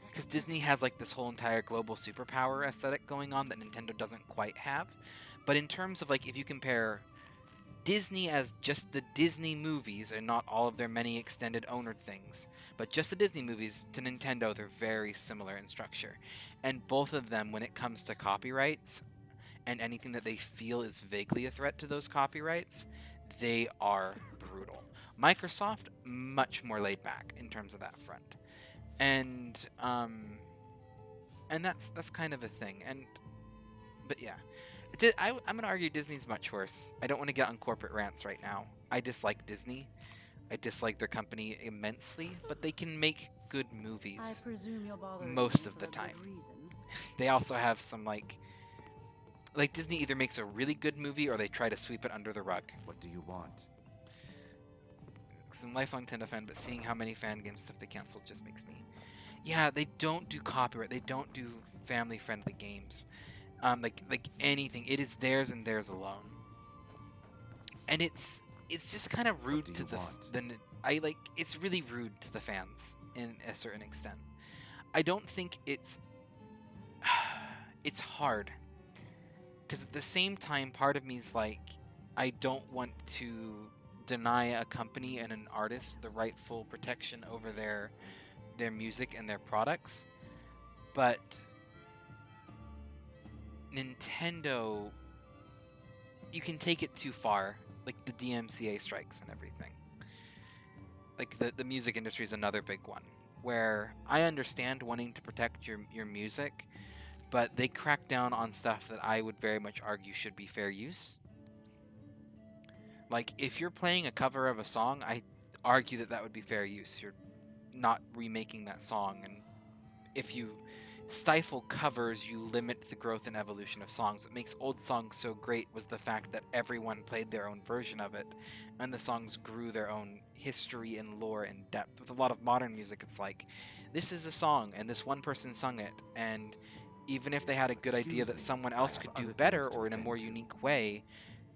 Because Disney has like this whole entire global superpower aesthetic going on that Nintendo doesn't quite have. But in terms of like, if you compare Disney as just the Disney movies and not all of their many extended owner things, but just the Disney movies, to Nintendo, they're very similar in structure. And both of them, when it comes to copyrights and anything that they feel is vaguely a threat to those copyrights, they are brutal. Microsoft, much more laid back in terms of that front. and that's kind of a thing. But yeah, I'm gonna argue Disney's much worse. I don't want to get on corporate rants right now. I dislike Disney. I dislike their company immensely, but they can make good I movies presume you're bothering most me of for the a good time. reason. They also have some like Disney either makes a really good movie or they try to sweep it under the rug. What do you want? Because I'm a lifelong Nintendo fan, but seeing how many fan game stuff they canceled just makes me. Yeah, they don't do copyright. They don't do family-friendly games. Like anything, it is theirs and theirs alone. And it's just kind of rude do to you the want? it's really rude to the fans in a certain extent. I don't think it's it's hard because at the same time, part of me is like, I don't want to deny a company and an artist the rightful protection over their music and their products, but Nintendo, you can take it too far, like the DMCA strikes and everything. Like the music industry is another big one, where I understand wanting to protect your music, but they crack down on stuff that I would very much argue should be fair use. Like, if you're playing a cover of a song, I argue that that would be fair use. You're not remaking that song, and if you stifle covers, you limit the growth and evolution of songs. What makes old songs so great was the fact that everyone played their own version of it, and the songs grew their own history and lore and depth. With a lot of modern music, it's like, this is a song, and this one person sung it, and even if they had a good idea that someone else could do better or in a more unique way,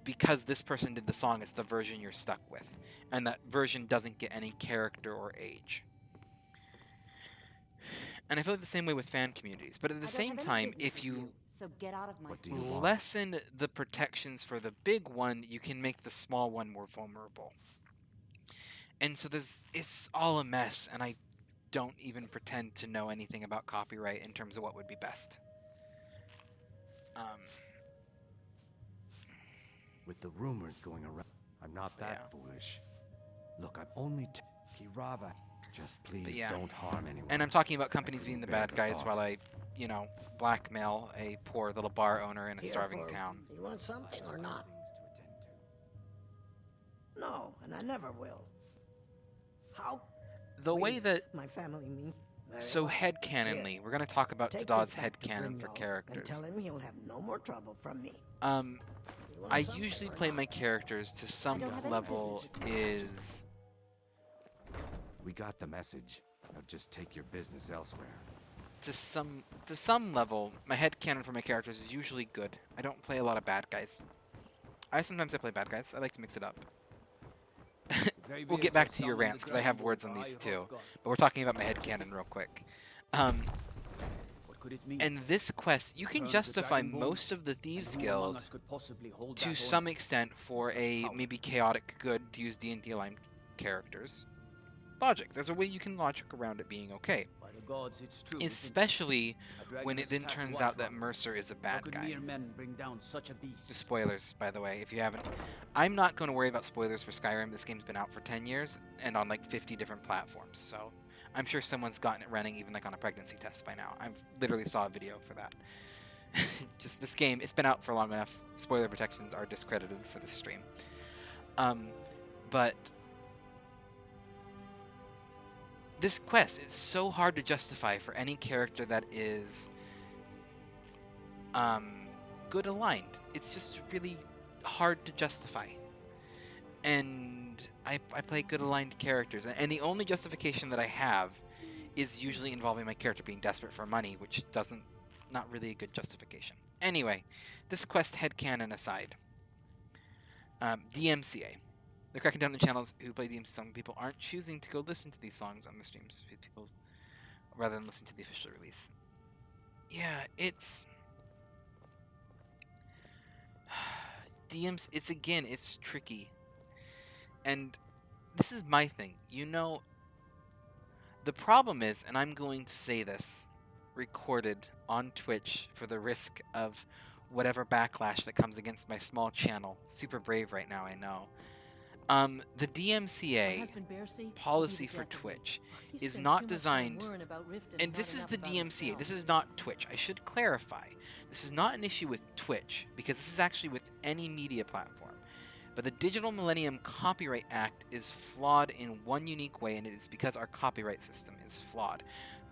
because this person did the song, it's the version you're stuck with. And that version doesn't get any character or age. And I feel like the same way with fan communities. But at the same time, if you So get out of my What do you want? lessen the protections for the big one, you can make the small one more vulnerable. And so it's all a mess, and I don't even pretend to know anything about copyright in terms of what would be best. With the rumors going around, I'm not that foolish. Look, I'm only Kirava. Just please yeah. don't harm anyone. And I'm talking about companies being the Bear bad the guys thought. while I, blackmail a poor little bar owner in a starving town. You want something or not? No, and I never will. How? The way Please, that my family mean. very So much. headcanonly, we're going to talk about Take Tadad's this back to headcanon for Grimwald and characters. tell him he'll have no more trouble from me. You want I something usually or play not? my characters to some don't have any level is We got the message. Now just take your business elsewhere. to some level, my headcanon for my characters is usually good. I don't play a lot of bad guys. Sometimes I play bad guys. I like to mix it up. We'll get back to your rants because I have words on these too. But we're talking about my headcanon real quick. What could it mean? And this quest, you can justify most of the Thieves Guild to some extent for a maybe chaotic good to use D&D aligned characters. Logic. There's a way you can logic around it being okay. By the gods, it's true. Especially when it then turns out that Mercer is a bad guy. men bring down such a beast? Spoilers, by the way, if you haven't. I'm not going to worry about spoilers for Skyrim. This game's been out for 10 years and on like 50 different platforms. So I'm sure someone's gotten it running even like on a pregnancy test by now. I've literally saw a video for that. Just this game, it's been out for long enough. Spoiler protections are discredited for this stream. But this quest is so hard to justify for any character that is good aligned. It's just really hard to justify. And I play good aligned characters, and the only justification that I have is usually involving my character being desperate for money, which not really a good justification. Anyway, this quest headcanon aside, DMCA. They're cracking down on channels who play DMC songs. People aren't choosing to go listen to these songs on the streams. People rather than listen to the official release. Yeah, it's DMC. It's tricky. And this is my thing. The problem is, and I'm going to say this recorded on Twitch for the risk of whatever backlash that comes against my small channel. Super brave right now, I know. The DMCA policy for Twitch is not designed, and this is the DMCA, this is not Twitch. I should clarify, this is not an issue with Twitch, because this is actually with any media platform. But the Digital Millennium Copyright Act is flawed in one unique way, and it is because our copyright system is flawed.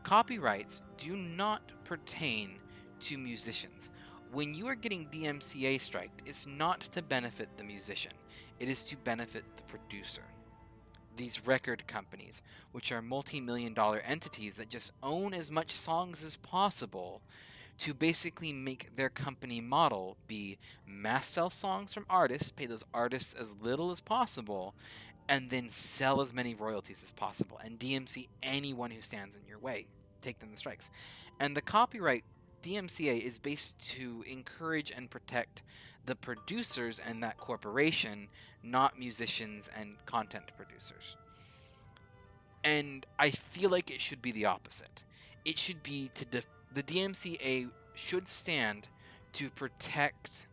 Copyrights do not pertain to musicians. When you are getting DMCA striked, it's not to benefit the musician. It is to benefit the producer. These record companies, which are multi-million-dollar entities that just own as much songs as possible to basically make their company model be mass sell songs from artists, pay those artists as little as possible, and then sell as many royalties as possible, and DMC anyone who stands in your way, take them the strikes. And the copyright DMCA is based to encourage and protect the producers and that corporation, not musicians and content producers. And I feel like it should be the opposite. It should be the DMCA should stand to protect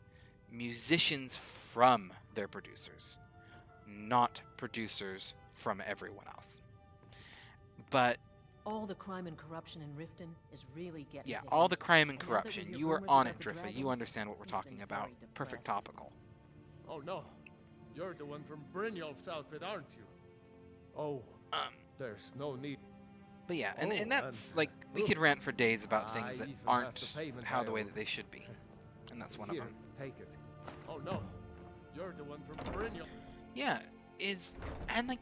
musicians from their producers, not producers from everyone else. But all the crime and corruption in Riften is really getting. Yeah, all the crime and corruption. You are on it, Driffa. You understand what we're talking about. Perfect topical. Oh no, you're the one from Brynjolf's outfit, aren't you? Oh, there's no need. But yeah, and that's like, we could rant for days about things that aren't how the way that they should be, and that's one of them. Take it. Oh no, you're the one from Brynjolf. Yeah, and like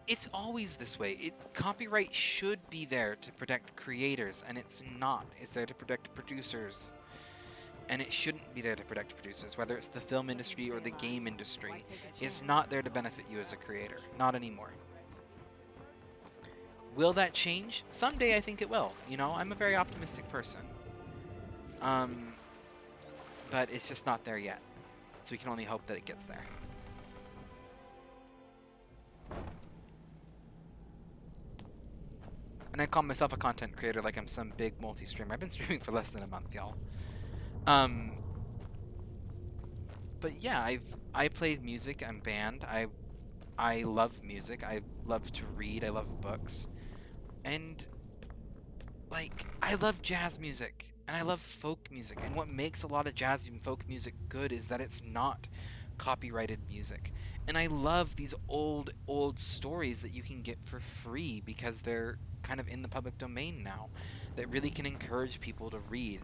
it's always this way. Copyright should be there to protect creators, and it's not. It's there to protect producers, and it shouldn't be there to protect producers. Whether it's the film industry or the game industry, it's not there to benefit you as a creator. Not anymore. Will that change? Someday I think it will. You know, I'm a very optimistic person. But it's just not there yet. So we can only hope that it gets there. And I call myself a content creator like I'm some big multi-streamer. I've been streaming for less than a month, y'all. But yeah, I played music. I'm band. I love music. I love to read. I love books. And like, I love jazz music. And I love folk music. And what makes a lot of jazz and folk music good is that it's not copyrighted music. And I love these old stories that you can get for free because they're kind of in the public domain now, that really can encourage people to read.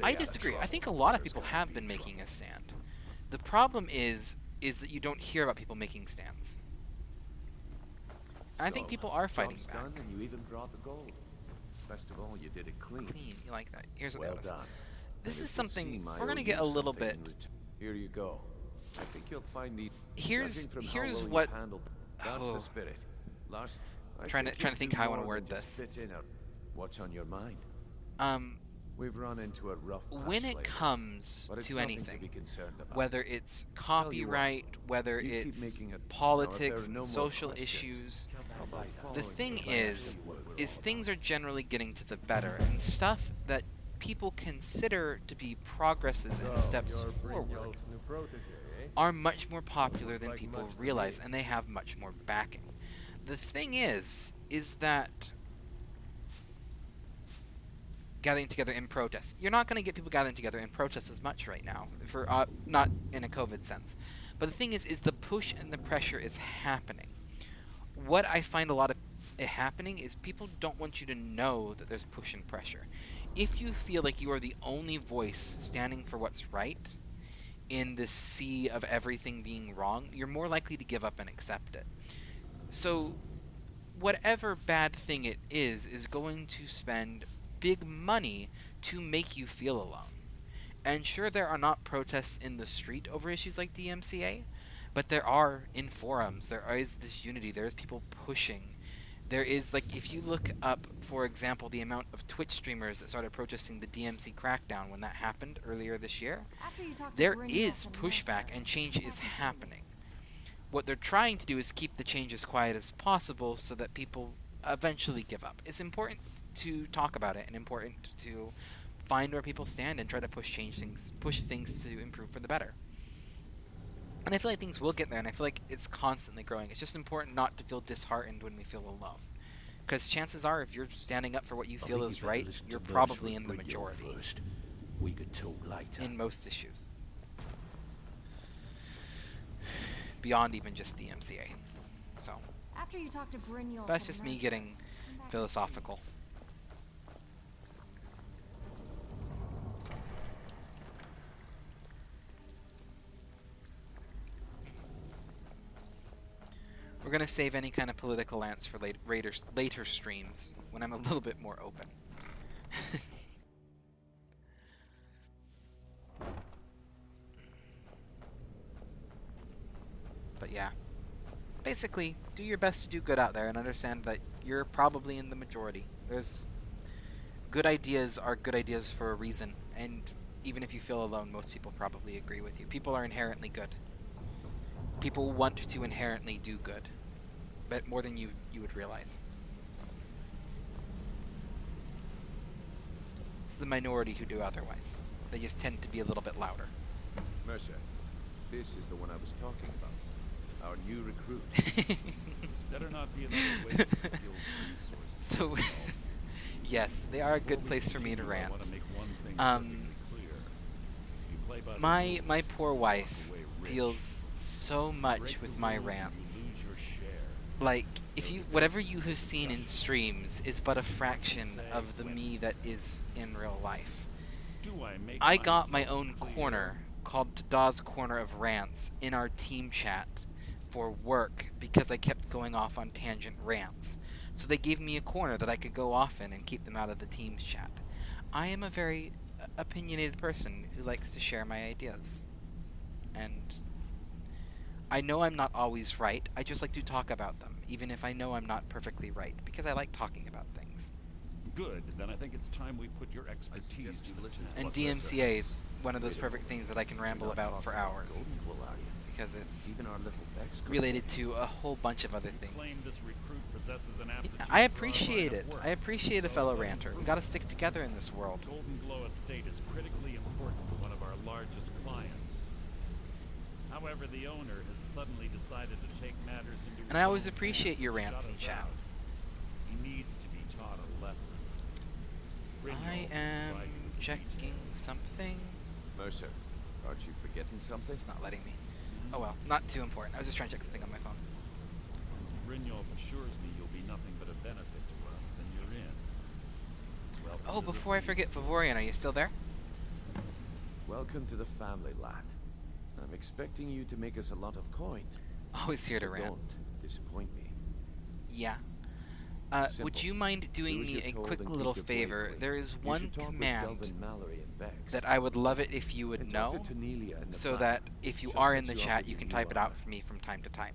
I disagree. I think a lot of people have been making a stand. The problem is that you don't hear about people making stands. I think people are fighting back. Done and you even brought the gold. Best of all, you did it clean. Clean, you like that. Here's what Well that was. done. This And is if you something seem I we're gonna owe get you a little something bit. in Here you go. I think you'll find the. Here's judging from how well you what. handled. That's Oh. the spirit. Lars, I Trying to you think do how I want to more word than just this. Fit in a, what's on your mind? We've run into a rough patch When it lately, comes but it's to nothing anything, to be concerned about. whether it's Tell you what, copyright, whether you keep it's making it. politics, Now, if there are no more social questions, issues, how about the following thing plan? is things are generally getting to the better, and stuff that people consider to be progresses and steps You're forward Brynjolf's new protege, eh? are much more popular than Like people much to realize, me. and they have much more backing. The thing is that gathering together in protest, you're not going to get people gathering together in protest as much right now, for not in a COVID sense. But the thing is the push and the pressure is happening. What I find a lot of it happening is people don't want you to know that there's push and pressure. If you feel like you are the only voice standing for what's right in this sea of everything being wrong, you're more likely to give up and accept it. So whatever bad thing it is going to spend big money to make you feel alone. And sure, there are not protests in the street over issues like DMCA, but there are in forums. There is this unity. There is people pushing. There is, like, if you look up, for example, the amount of Twitch streamers that started protesting the DMC crackdown when that happened earlier this year, there is pushback and change is happening. What they're trying to do is keep the change as quiet as possible so that people eventually give up. It's important to talk about it and important to find where people stand and try to push things to improve for the better. And I feel like things will get there, and I feel like it's constantly growing. It's just important not to feel disheartened when we feel alone. Because chances are, if you're standing up for what you feel is right, you're probably in the majority. First. We could talk later. In most issues. Beyond even just DMCA. So. After you talk to Brynjolf, That's just me getting philosophical. We're going to save any kind of political lance for later streams, when I'm a little bit more open. But yeah. Basically, do your best to do good out there and understand that you're probably in the majority. Good ideas are good ideas for a reason, and even if you feel alone, most people probably agree with you. People are inherently good. People want to inherently do good, but more than you would realize. It's the minority who do otherwise. They just tend to be a little bit louder. Mercer, this is the one I was talking about. Our new recruit. This better not be another waste of skilled resources. So, yes, they are a good place for me to rant. My poor wife deals so much with my rants. Like, whatever you have seen in streams is but a fraction of the me that is in real life. I got my own corner called Daw's Corner of Rants in our team chat for work because I kept going off on tangent rants. So they gave me a corner that I could go off in and keep them out of the team's chat. I am a very opinionated person who likes to share my ideas. And I know I'm not always right. I just like to talk about them, even if I know I'm not perfectly right, because I like talking about things. Good. Then I think it's time we put your expertise to the test. And DMCA is one of those perfect things that I can ramble about for hours. Because it's related to a whole bunch of other things. I appreciate it. I appreciate a fellow ranter. We gotta stick together in this world. Golden Glow Estate is critically important to one of our largest clients. However, the owner has suddenly decided to take matters into his And I always own appreciate your rants in hands. chat. He needs to be taught a lesson. I am checking something. Mercer, aren't you forgetting something? It's not letting me. Oh well, not too important. I was just trying to check something on my phone. Brynjolf assures me you'll be nothing but a benefit to us, then you're in. Welcome Oh, to the before I forget, Favorian, are you still there? Welcome to the family, lad. I'm expecting you to make us a lot of coin. Always here to So rant. Don't disappoint me. Yeah. Would you mind doing me a quick little favor? There is one command that I would love it if you would know, so that if you are in the chat, you can type it out for me from time to time.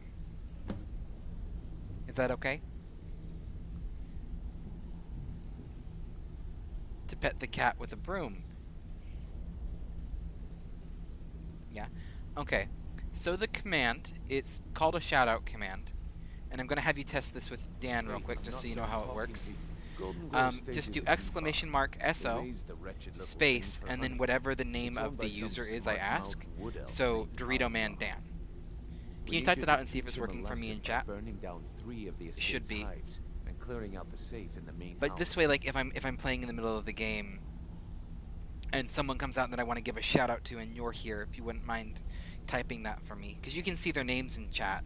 Is that okay? To pet the cat with a broom. Yeah. Okay. So the command, it's called a shoutout command. And I'm going to have you test this with Dan real quick, just so you know how it works. Just do exclamation mark SO, space, and then whatever the name of the user is I ask. So, Dorito Man Dan. Can you type that out and see if it's working for me in chat? It should be. But this way, like, if I'm playing in the middle of the game, and someone comes out that I want to give a shout out to, and you're here, if you wouldn't mind typing that for me, because you can see their names in chat.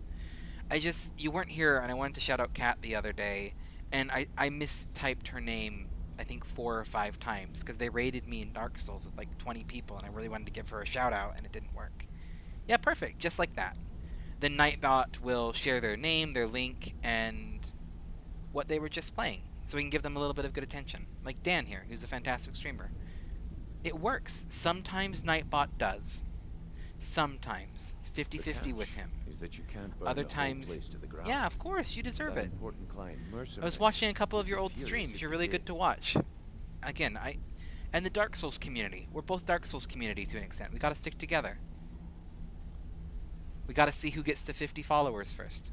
You weren't here, and I wanted to shout out Kat the other day, and I mistyped her name, I think 4 or 5 times, because they raided me in Dark Souls with like 20 people, and I really wanted to give her a shout out, and it didn't work. Yeah, perfect, just like that. Then Nightbot will share their name, their link, and what they were just playing, so we can give them a little bit of good attention. Like Dan here, who's a fantastic streamer. It works. Sometimes Nightbot does. Sometimes. It's 50-50 with him. Is that you can't burn Other the whole times, place to the ground. yeah, of course, you deserve it. Important client, Mercer, I was watching a couple of your old streams. You're really good to watch. Again, and the Dark Souls community. We're both Dark Souls community to an extent. We gotta stick together. We gotta see who gets to 50 followers first.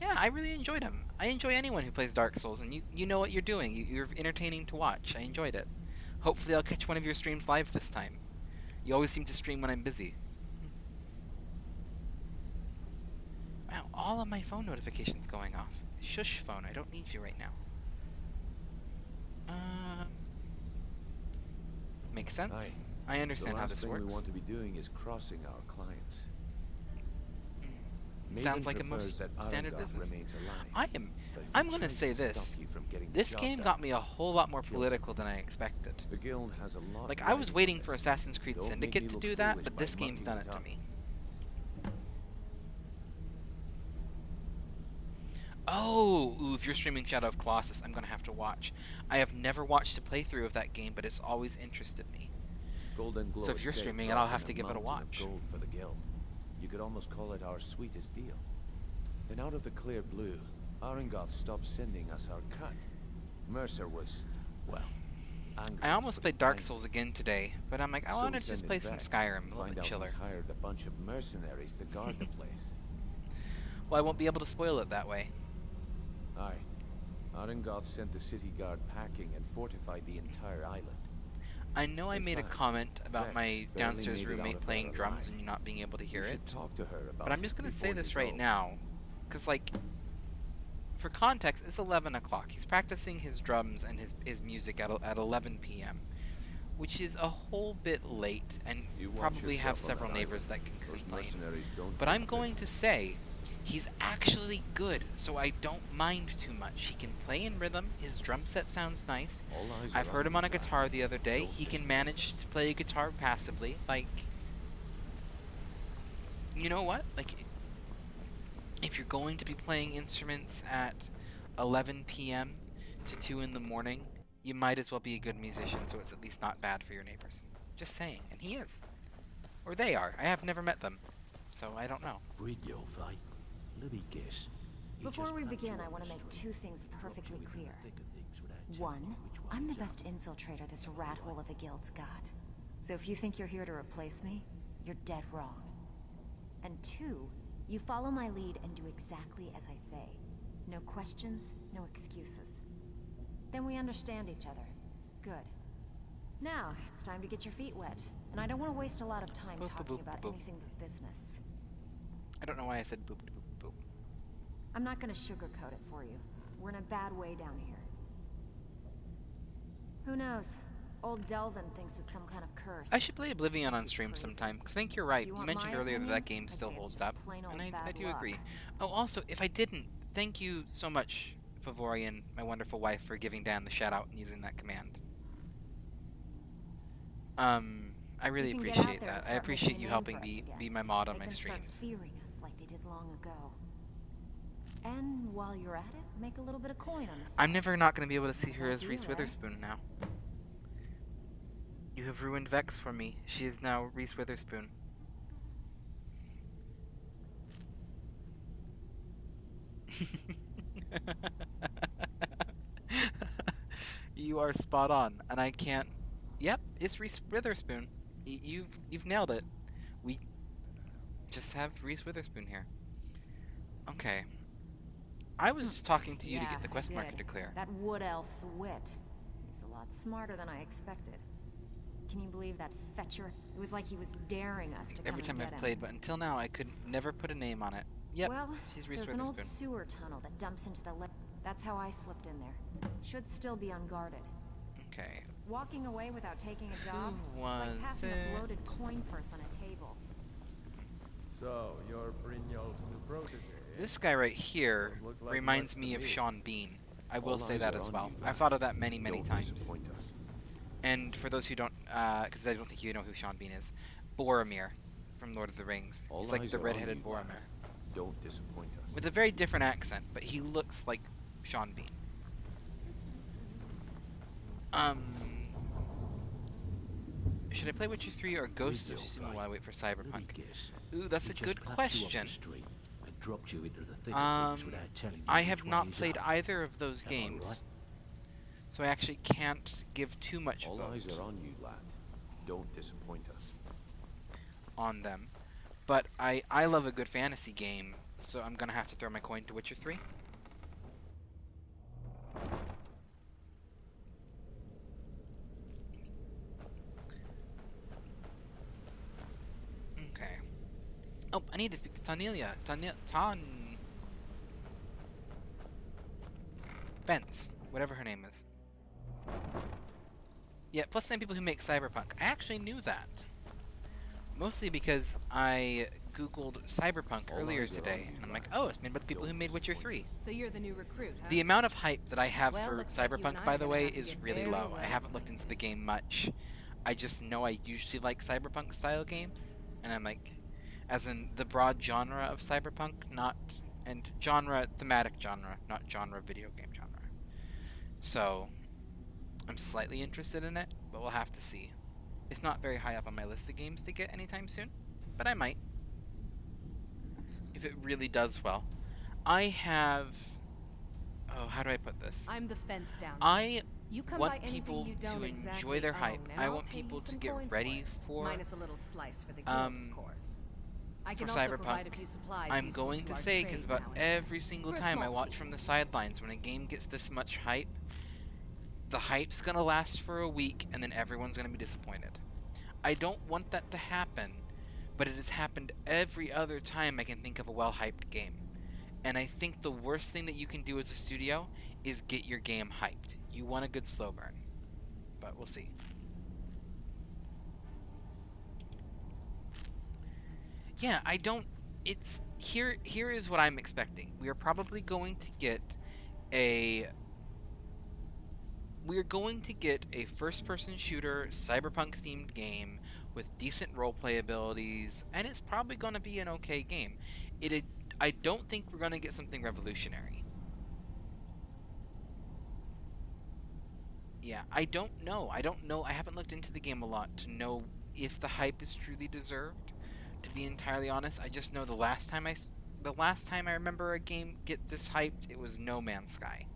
Yeah, I really enjoyed him. I enjoy anyone who plays Dark Souls, and you know what you're doing. You're entertaining to watch. I enjoyed it. Hopefully I'll catch one of your streams live this time. You always seem to stream when I'm busy. Wow, all of my phone notifications going off. Shush phone, I don't need you right now. Makes sense. I understand how this works. The last thing we want to be doing is crossing our clients. Sounds like a most standard business. I'm gonna say this. This game got me a whole lot more political than I expected. The guild has a lot. Like, I was waiting for Assassin's Creed Syndicate to do that, but this game's done it to me. Oh, ooh, if you're streaming Shadow of Colossus, I'm gonna have to watch. I have never watched a playthrough of that game, but it's always interested me. So if you're streaming it, I'll have to give it a watch. Gold for the guild. You could almost call it our sweetest deal. Then out of the clear blue, Arengoth stopped sending us our cut. Mercer was, well, angry. I almost played Dark Souls again today, but I'm like, I want to just play some Skyrim, a little bit chiller. Hired a bunch of mercenaries to guard the place. Well, I won't be able to spoil it that way. Aye. Arengoth sent the city guard packing and fortified the entire island. I know I made a comment about my downstairs roommate playing drums and you not being able to hear it, but I'm just going to say this right now, because, like, for context, it's 11 o'clock. He's practicing his drums and his music at 11 p.m., which is a whole bit late, and you probably have several neighbors that can complain. But I'm going to say, he's actually good, so I don't mind too much. He can play in rhythm, his drum set sounds nice. I've heard him on a guitar the other day. He can manage to play a guitar passively. Like, you know what? Like, if you're going to be playing instruments at 11 p.m. to 2 in the morning, you might as well be a good musician, so it's at least not bad for your neighbors. Just saying. And he is. Or they are. I have never met them, so I don't know. Before we begin, I want to make two things perfectly clear. One, I'm the best infiltrator this rat hole of a guild's got. So if you think you're here to replace me, you're dead wrong. And two, you follow my lead and do exactly as I say. No questions, no excuses. Then we understand each other. Good. Now, it's time to get your feet wet. And I don't want to waste a lot of time talking about anything but business. I don't know why I said boop. I'm not gonna sugarcoat it for you. We're in a bad way down here. Who knows? Old Delvin thinks it's some kind of curse. I should play Oblivion on stream sometime, because I think you're right. You mentioned earlier that that game still holds up, and I do agree. Oh, also, if I didn't, thank you so much, Favorian, my wonderful wife, for giving Dan the shout-out and using that command. I really appreciate that. I appreciate you helping be my mod on my streams. Fearing us like they did long ago. And while you're at it, make a little bit of coin on the side. I'm never not going to be able to see her as Reese Witherspoon now. You have ruined Vex for me. She is now Reese Witherspoon. You are spot on, and I can't. Yep, it's Reese Witherspoon. You've nailed it. We just have Reese Witherspoon here. Okay. I was talking to you to get the quest marker to clear. That wood elf's wit. He's a lot smarter than I expected. Can you believe that fetcher? It was like he was daring us to come Every time and get I've played, but until now I could never put a name on it. Yep, well, she's Reese there's an Witherspoon. old sewer tunnel that dumps into the lake. That's how I slipped in there. Should still be unguarded. Okay. Walking away without taking a job? Who It's like was passing it? a bloated coin purse on a table. So, you're Brynjolf's new protege. This guy right here Look like reminds much to me of me. Sean Bean. I will All say eyes that are as on well. you, I've thought of that many Don't times. disappoint us. And for those who don't, because I don't think you know who Sean Bean is, Boromir from Lord of the Rings. All He's like eyes the are on redheaded you, lad. Boromir. Don't disappoint us. With a very different accent, but he looks like Sean Bean. Should I play Witcher 3 or Ghosts of Tsushima while I wait for Cyberpunk? Ooh, that's a good question. I have not played either of those games, so I actually can't give too much All vote eyes are on you, lad. Don't disappoint us. on them. But I love a good fantasy game, so I'm gonna have to throw my coin to Witcher 3. Oh, I need to speak to Tanelia. Bence, whatever her name is. Yeah, plus 9 people who make Cyberpunk. I actually knew that. Mostly because I googled Cyberpunk earlier today, and I'm like, oh, it's made by the people who made Witcher 3. So you're the new recruit, huh? The amount of hype that I have Well, for looks like you and Cyberpunk, I by are the gonna way, have to is get really very low. I well haven't looked into the game much. I just know I usually like Cyberpunk style games, and I'm like, as in the broad genre of Cyberpunk, not, and genre, thematic genre, not genre video game genre. So, I'm slightly interested in it, but we'll have to see. It's not very high up on my list of games to get anytime soon, but I might. If it really does well. I have... Oh, how do I put this? I'm the fence down. I You come want by people you to don't enjoy exactly their own, hype. and I I'll want pay you people to some get coin ready for minus a little slice for the guild, of course. I can for also provide a Cyberpunk. few supplies I'm useful going to to our say, trade because about now and then. every single For a time I small watch fee. from the sidelines, when a game gets this much hype, the hype's going to last for a week, and then everyone's going to be disappointed. I don't want that to happen, but it has happened every other time I can think of a well-hyped game. And I think the worst thing that you can do as a studio is get your game hyped. You want a good slow burn. But we'll see. Yeah, I don't... It's... Here is what I'm expecting. We are probably going to get a... We're going to get a first-person shooter, cyberpunk-themed game with decent roleplay abilities, and it's probably going to be an okay game. I don't think we're going to get something revolutionary. Yeah, I don't know. I haven't looked into the game a lot to know if the hype is truly deserved. To be entirely honest, I just know the last time I remember a game get this hyped, it was No Man's Sky.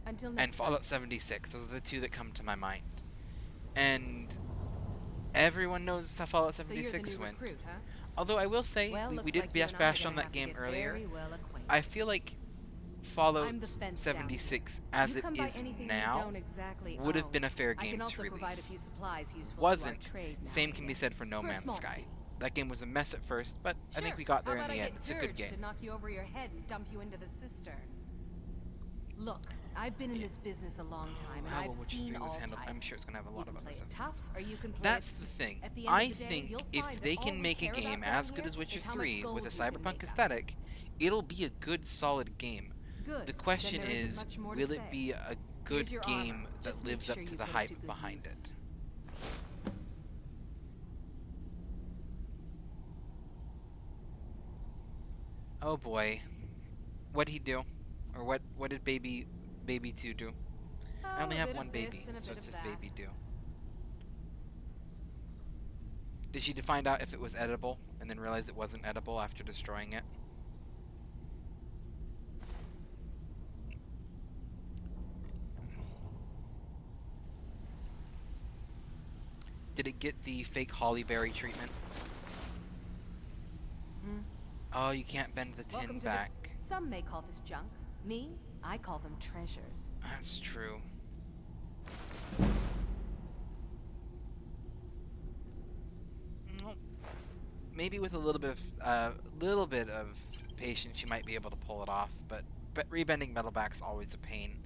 Until And next Fallout 76. Those are the two that come to my mind. And everyone knows how Fallout 76 went. Recruit, huh? Although I will say, Well, we looks did like you and I are bash gonna on that have to game get earlier. very well acquainted. I feel like Fallout I'm the fence down 76, here. as You it come by is anything you now, don't exactly would have own. been a fair I game can to also provide a release. few supplies useful Wasn't. to our trade now Same and can be again. said for No For a Man's small Sky. fee. That game was a mess at first, but I think Sure. we got there How in about the I end. get It's a good Dirge game. to knock you over your head and dump you into the cistern. Look, I've been in this business a long time, and How I've well Witcher seen 3 was all handled, I'm types. sure it's going to have a lot You of can other play it stuff. tough, or you can play That's it the thing. At the end I of the day, think you'll if find they that all can we make a care game about as down good here as Witcher is how much 3 gold with a you can cyberpunk make us. aesthetic, it'll be a good, solid game. Good. The question Then there isn't is, much more to will it say. be a good Here's your game armor. that Just make lives sure up to you the put it hype to good behind use. it? Oh boy. What'd he do? Or what did baby 2 do? I only Oh, a have bit one of baby, this and a so bit it's of just that. baby 2. Did she find out if it was edible and then realize it wasn't edible after destroying it? Did it get the fake hollyberry treatment? Hmm? Oh, you can't bend the tin Welcome to back. Some may call this junk. Me, I call them treasures. That's true. Well, maybe with a little bit of patience, you might be able to pull it off. But rebending metal back's always a pain.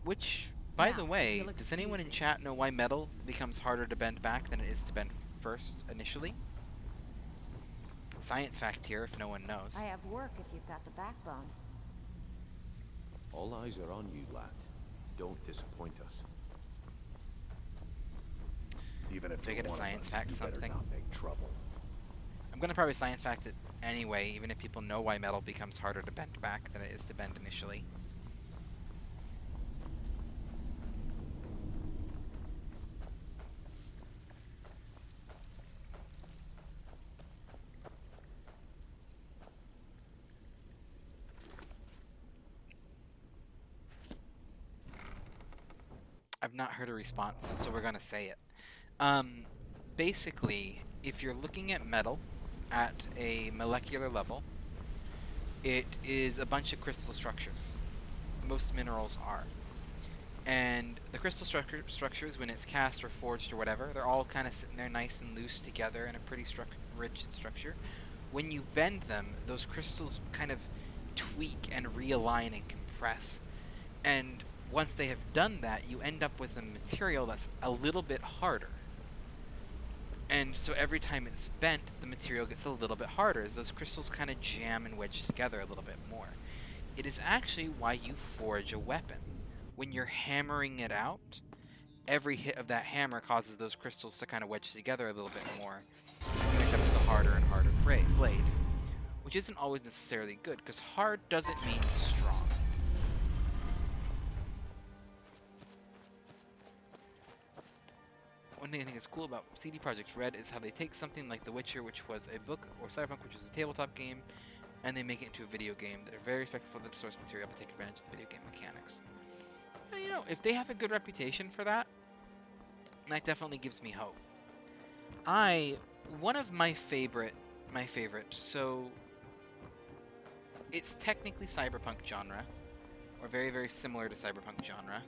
Which, by the way, does anyone in chat know why metal becomes harder to bend back than it is to bend first initially? Science fact here, if no one knows. I have work if you've got the backbone. All eyes are on you, lad. Don't disappoint us. Even if Do I get a science fact something? not make trouble. I'm gonna probably science fact it anyway, even if people know why metal becomes harder to bend back than it is to bend initially. I've not heard a response, so we're gonna say it. Basically, if you're looking at metal at a molecular level, it is a bunch of crystal structures. Most minerals are. And the crystal structures, when it's cast or forged or whatever, they're all kind of sitting there nice and loose together in a pretty rich structure. When you bend them, those crystals kind of tweak and realign and compress. And once they have done that, you end up with a material that's a little bit harder. And so every time it's bent, the material gets a little bit harder as those crystals kind of jam and wedge together a little bit more. It is actually why you forge a weapon. When you're hammering it out, every hit of that hammer causes those crystals to kind of wedge together a little bit more. And you end up with a harder and harder blade. Which isn't always necessarily good, because hard doesn't mean strong. One thing I think is cool about CD Projekt Red is how they take something like The Witcher, which was a book, or Cyberpunk, which was a tabletop game, and they make it into a video game that are very respectful of the source material but take advantage of the video game mechanics. And, you know, if they have a good reputation for that, that definitely gives me hope. One of my favorite, so it's technically cyberpunk genre, or very, very similar to cyberpunk genre,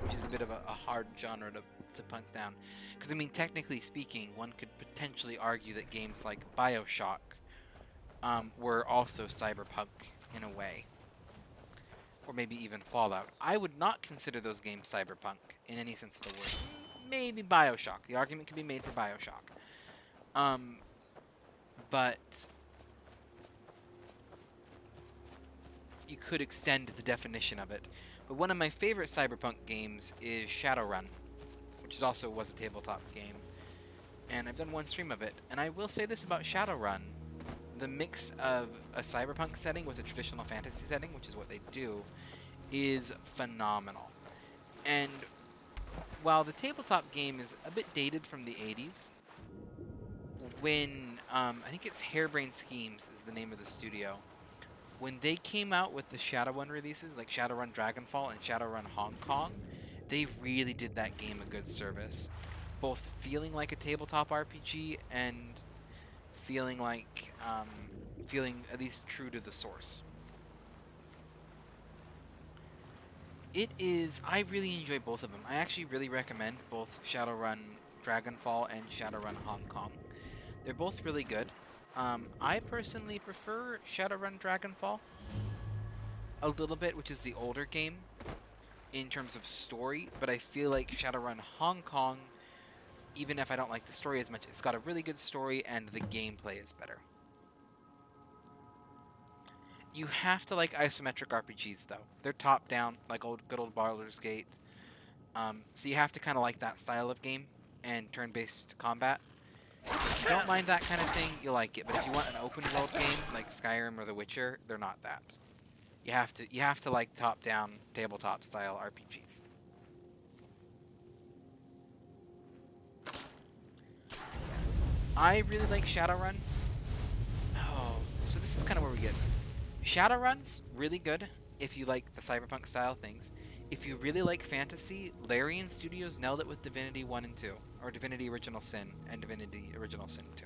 which is a bit of a hard genre to punch down. Because, I mean, technically speaking, one could potentially argue that games like BioShock were also cyberpunk in a way. Or maybe even Fallout. I would not consider those games cyberpunk in any sense of the word. Maybe BioShock. The argument can be made for BioShock. But you could extend the definition of it. But one of my favorite cyberpunk games is Shadowrun, which was a tabletop game. And I've done one stream of it. And I will say this about Shadowrun. The mix of a cyberpunk setting with a traditional fantasy setting, which is what they do, is phenomenal. And while the tabletop game is a bit dated from the 80s, when, I think it's Harebrained Schemes is the name of the studio, when they came out with the Shadowrun releases, like Shadowrun Dragonfall and Shadowrun Hong Kong, they really did that game a good service. Both feeling like a tabletop RPG and feeling like, feeling at least true to the source. I really enjoy both of them. I actually really recommend both Shadowrun Dragonfall and Shadowrun Hong Kong. They're both really good. I personally prefer Shadowrun Dragonfall a little bit, which is the older game, in terms of story, but I feel like Shadowrun Hong Kong, even if I don't like the story as much, it's got a really good story and the gameplay is better. You have to like isometric RPGs, though. They're top-down, like good old Baldur's Gate. So you have to kind of like that style of game and turn-based combat. If you don't mind that kind of thing, you'll like it. But if you want an open-world game like Skyrim or The Witcher, they're not that. You have to like top-down, tabletop-style RPGs. I really like Shadowrun. Oh, so this is kind of where we get. Shadowrun's really good if you like the cyberpunk style things. If you really like fantasy, Larian Studios nailed it with Divinity 1 and 2, or Divinity Original Sin and Divinity Original Sin 2.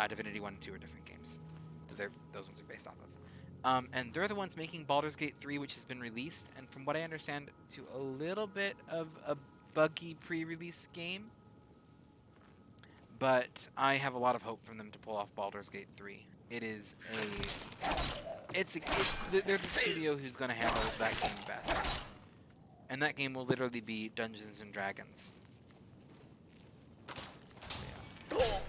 Divinity 1 and 2 are different games. Those ones are based off of. And they're the ones making Baldur's Gate 3, which has been released, and from what I understand, to a little bit of a buggy pre-release game. But I have a lot of hope from them to pull off Baldur's Gate 3. They're the studio who's going to handle that game best. And that game will literally be Dungeons and Dragons. Yeah.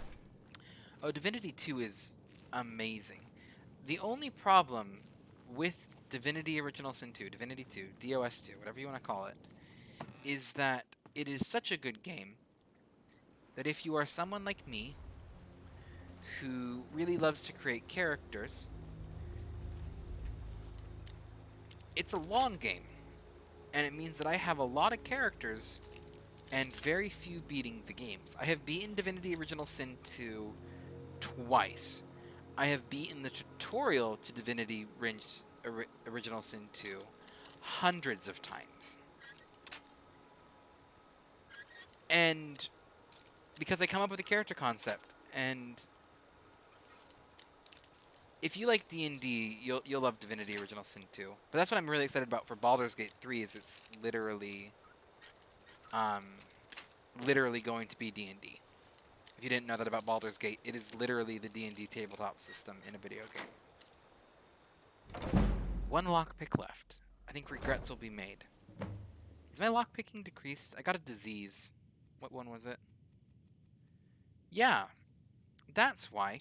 Oh, Divinity 2 is amazing. The only problem with Divinity Original Sin 2, Divinity 2, DOS 2, whatever you want to call it, is that it is such a good game that if you are someone like me who really loves to create characters, it's a long game. And it means that I have a lot of characters and very few beating the games. I have beaten Divinity Original Sin 2 twice. I have beaten the tutorial to Divinity Original Sin 2 hundreds of times. And because I come up with a character concept, and if you like D&D, you'll love Divinity Original Sin 2. But that's what I'm really excited about for Baldur's Gate 3 is it's um literally going to be D&D. If you didn't know that about Baldur's Gate, it is literally the D&D tabletop system in a video game. One lockpick left. I think regrets will be made. Is my lockpicking decreased? I got a disease. What one was it? Yeah, that's why.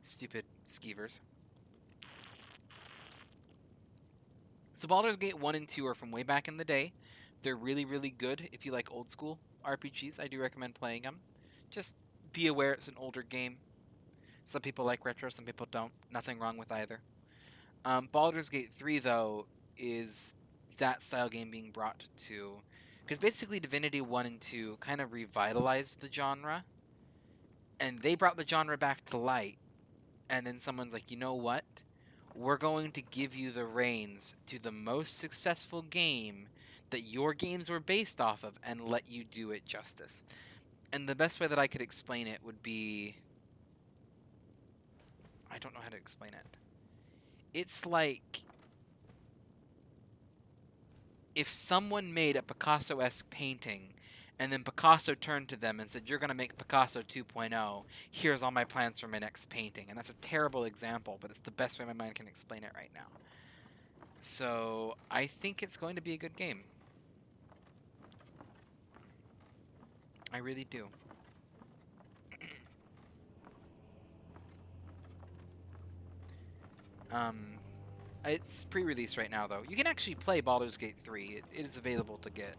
Stupid skeevers. So Baldur's Gate 1 and 2 are from way back in the day. They're really, really good if you like old school RPGs. I do recommend playing them. Just be aware it's an older game. Some people like retro, some people don't. Nothing wrong with either. Baldur's Gate 3, though, is that style game being brought to... Because basically Divinity 1 and 2 kind of revitalized the genre. And they brought the genre back to light. And then someone's like, you know what? We're going to give you the reins to the most successful game that your games were based off of and let you do it justice. And the best way that I could explain it would be... I don't know how to explain it. It's like if someone made a Picasso-esque painting and then Picasso turned to them and said, you're going to make Picasso 2.0. Here's all my plans for my next painting. And that's a terrible example, but it's the best way my mind can explain it right now. So I think it's going to be a good game. I really do. It's pre-release right now, though. You can actually play Baldur's Gate 3. It is available to get.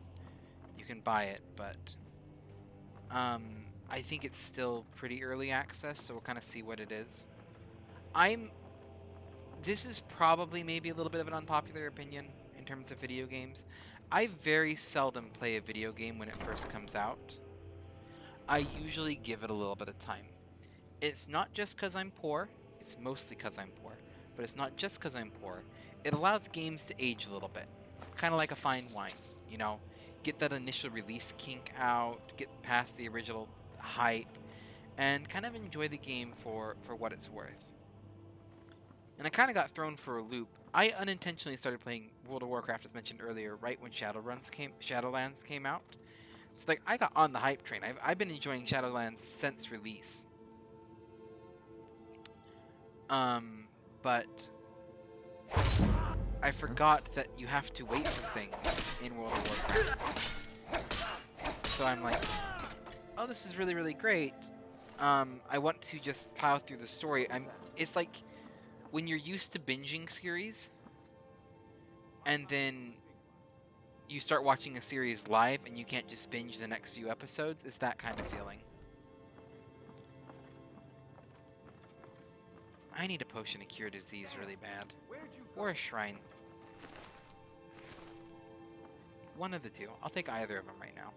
You can buy it, but I think it's still pretty early access, so we'll kind of see what it is. This is probably maybe a little bit of an unpopular opinion in terms of video games. I very seldom play a video game when it first comes out. I usually give it a little bit of time. It's not just because I'm poor. It's mostly because I'm poor. But it's not just because I'm poor. It allows games to age a little bit. Kind of like a fine wine, you know? Get that initial release kink out, get past the original hype, and kind of enjoy the game for what it's worth. And I kind of got thrown for a loop. I unintentionally started playing World of Warcraft, as mentioned earlier, right when Shadowlands came out. So like, I got on the hype train. I've been enjoying Shadowlands since release. But I forgot that you have to wait for things in World of Warcraft. So I'm like, oh, this is really, really great. I want to just plow through the story. It's like when you're used to binging series, and then you start watching a series live, and you can't just binge the next few episodes. It's that kind of feeling. I need a potion to cure disease really bad. Or a shrine. One of the two. I'll take either of them right now.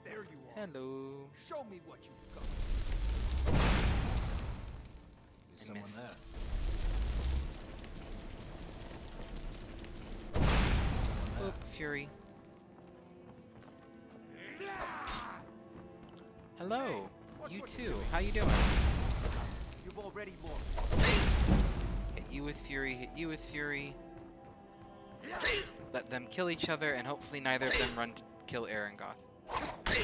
There you are. Hello. Show me what you've got. Is someone there? Oop, Fury. Hello. You too. How you doing? You've already won. Hit you with Fury. Hit you with Fury. Let them kill each other, and hopefully neither of them run to kill Erengoth.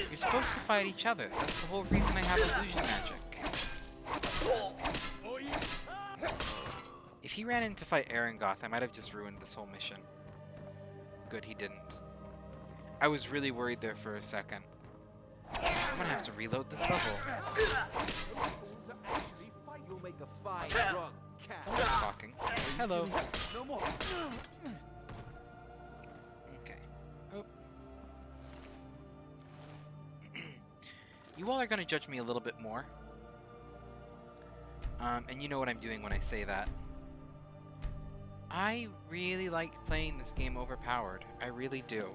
You're supposed to fight each other. That's the whole reason I have illusion magic. If he ran in to fight Erengoth, I might have just ruined this whole mission. Good, he didn't. I was really worried there for a second. I'm gonna have to reload this level. You'll make a fine run, cat. Someone's talking. Hello. No more. Okay. Oh. You all are gonna judge me a little bit more. And you know what I'm doing when I say that. I really like playing this game overpowered. I really do.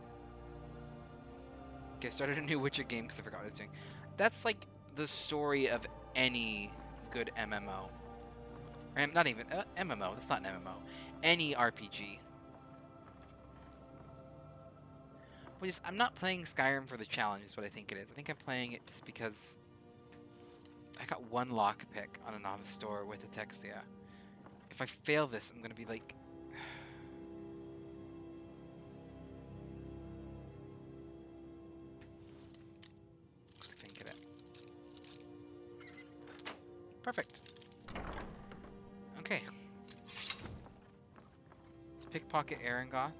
Okay, I started a new Witcher game because I forgot what I was doing. That's like the story of any good MMO. Or, not even MMO. That's not an MMO. Any RPG. Which is, I'm not playing Skyrim for the challenge, is what I think it is. I think I'm playing it just because I got one lockpick on a novice store with Atexia. If I fail this, I'm gonna be like... Let's see if I can get it. Perfect. Okay. Let's pickpocket Erengoth.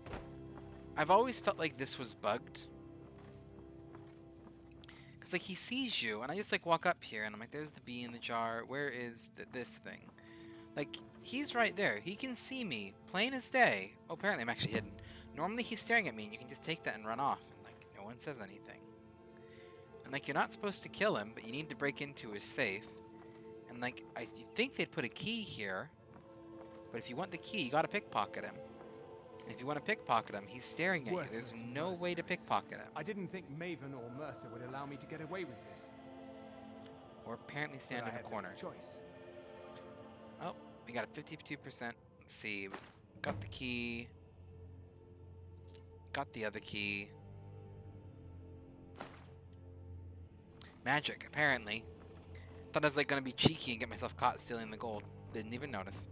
I've always felt like this was bugged. Because, like, he sees you, and I just, like, walk up here, and I'm like, there's the bee in the jar. Where is this thing? Like, he's right there. He can see me, plain as day. Oh, apparently I'm actually hidden. Normally he's staring at me, and you can just take that and run off, and, like, no one says anything. And, like, you're not supposed to kill him, but you need to break into his safe. And, like, you think they'd put a key here, but if you want the key, you gotta pickpocket him. And if you want to pickpocket him, he's staring at you. There's no way to pickpocket him. I didn't think Maven or Mercer would allow me to get away with this. Or apparently stand in a corner. Choice. Oh, we got a 52%. Let's see. Got the key. Got the other key. Magic, apparently. Thought I was like gonna be cheeky and get myself caught stealing the gold. Didn't even notice.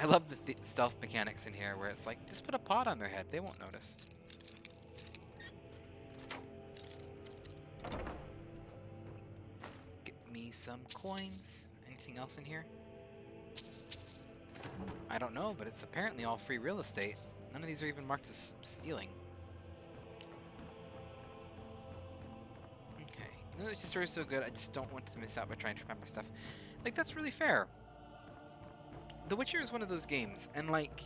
I love the stealth mechanics in here where it's like, just put a pot on their head, they won't notice. Get me some coins. Anything else in here? I don't know, but it's apparently all free real estate. None of these are even marked as stealing. Okay. You know, this story is so good, I just don't want to miss out by trying to remember stuff. Like, that's really fair. The Witcher is one of those games, and like,